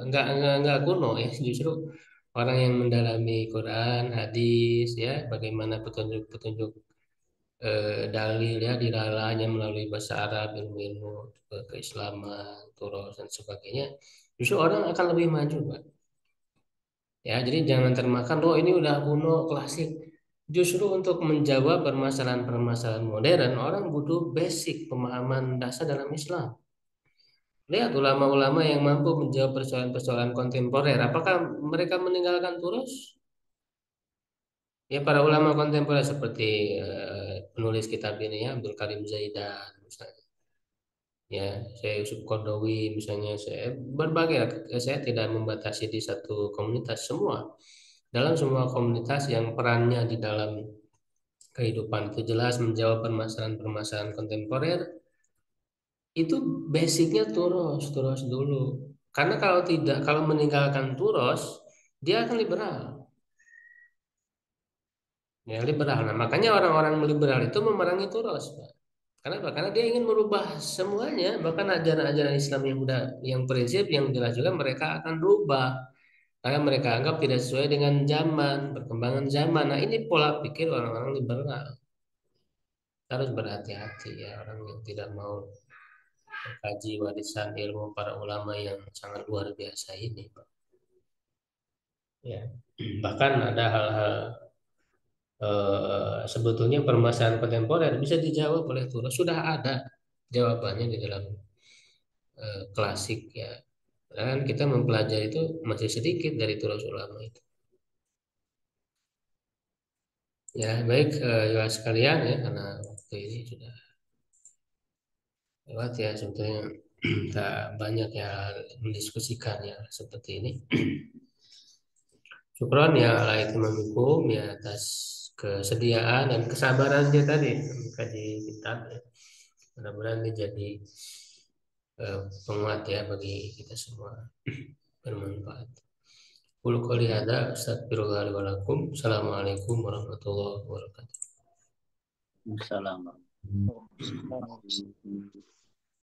nggak kuno ya justru orang yang mendalami Quran, hadis ya bagaimana petunjuk-petunjuk dalil ya dilalahnya melalui bahasa Arab, ilmu-ilmu keislaman, turos dan sebagainya. Justru orang akan lebih maju, Pak. Ya, jadi jangan termakan oh ini udah kuno, klasik. Justru untuk menjawab permasalahan-permasalahan modern, orang butuh basic pemahaman dasar dalam Islam. Lihat ulama-ulama yang mampu menjawab persoalan-persoalan kontemporer. Apakah mereka meninggalkan turus? Ya para ulama kontemporer seperti penulis kitab ini ya Abdul Karim Zaidan misalnya. Ya, saya Yusuf Qaradawi misalnya saya berbagai saya tidak membatasi di satu komunitas semua. Dalam semua komunitas yang perannya di dalam kehidupan itu jelas menjawab permasalahan-permasalahan kontemporer itu basicnya turos dulu. Karena kalau tidak, kalau meninggalkan turos, dia akan liberal. Ya, liberal. Nah, makanya orang-orang liberal itu memerangi turos, Pak. Kenapa? Karena dia ingin merubah semuanya, bahkan ajaran-ajaran Islam yang udah, yang prinsip yang jelas juga mereka akan rubah. Karena mereka anggap tidak sesuai dengan zaman, perkembangan zaman. Nah, ini pola pikir orang-orang liberal. Harus berhati-hati ya orang yang tidak mau mengkaji warisan ilmu para ulama yang sangat luar biasa ini, Pak. Ya, bahkan ada hal-hal sebetulnya permasalahan kontemporer bisa dijawab oleh Turas. Sudah ada jawabannya di dalam klasik ya. Dan kita mempelajari itu masih sedikit dari Turas ulama itu. Ya, baik ya sekalian ya karena waktu ini sudah lewat ya sebetulnya tak banyak ya mendiskusikan ya seperti ini. Syukron ya ala ikmamikum ya atas kesediaan dan kesabaran dia tadi mengkaji kitab ya. Mudah-mudahan ini jadi penguat ya bagi kita semua bermanfaat. Qul qouli hadza astaghfirullah li wa lakum. Assalamualaikum warahmatullahi wabarakatuh. Assalamualaikum.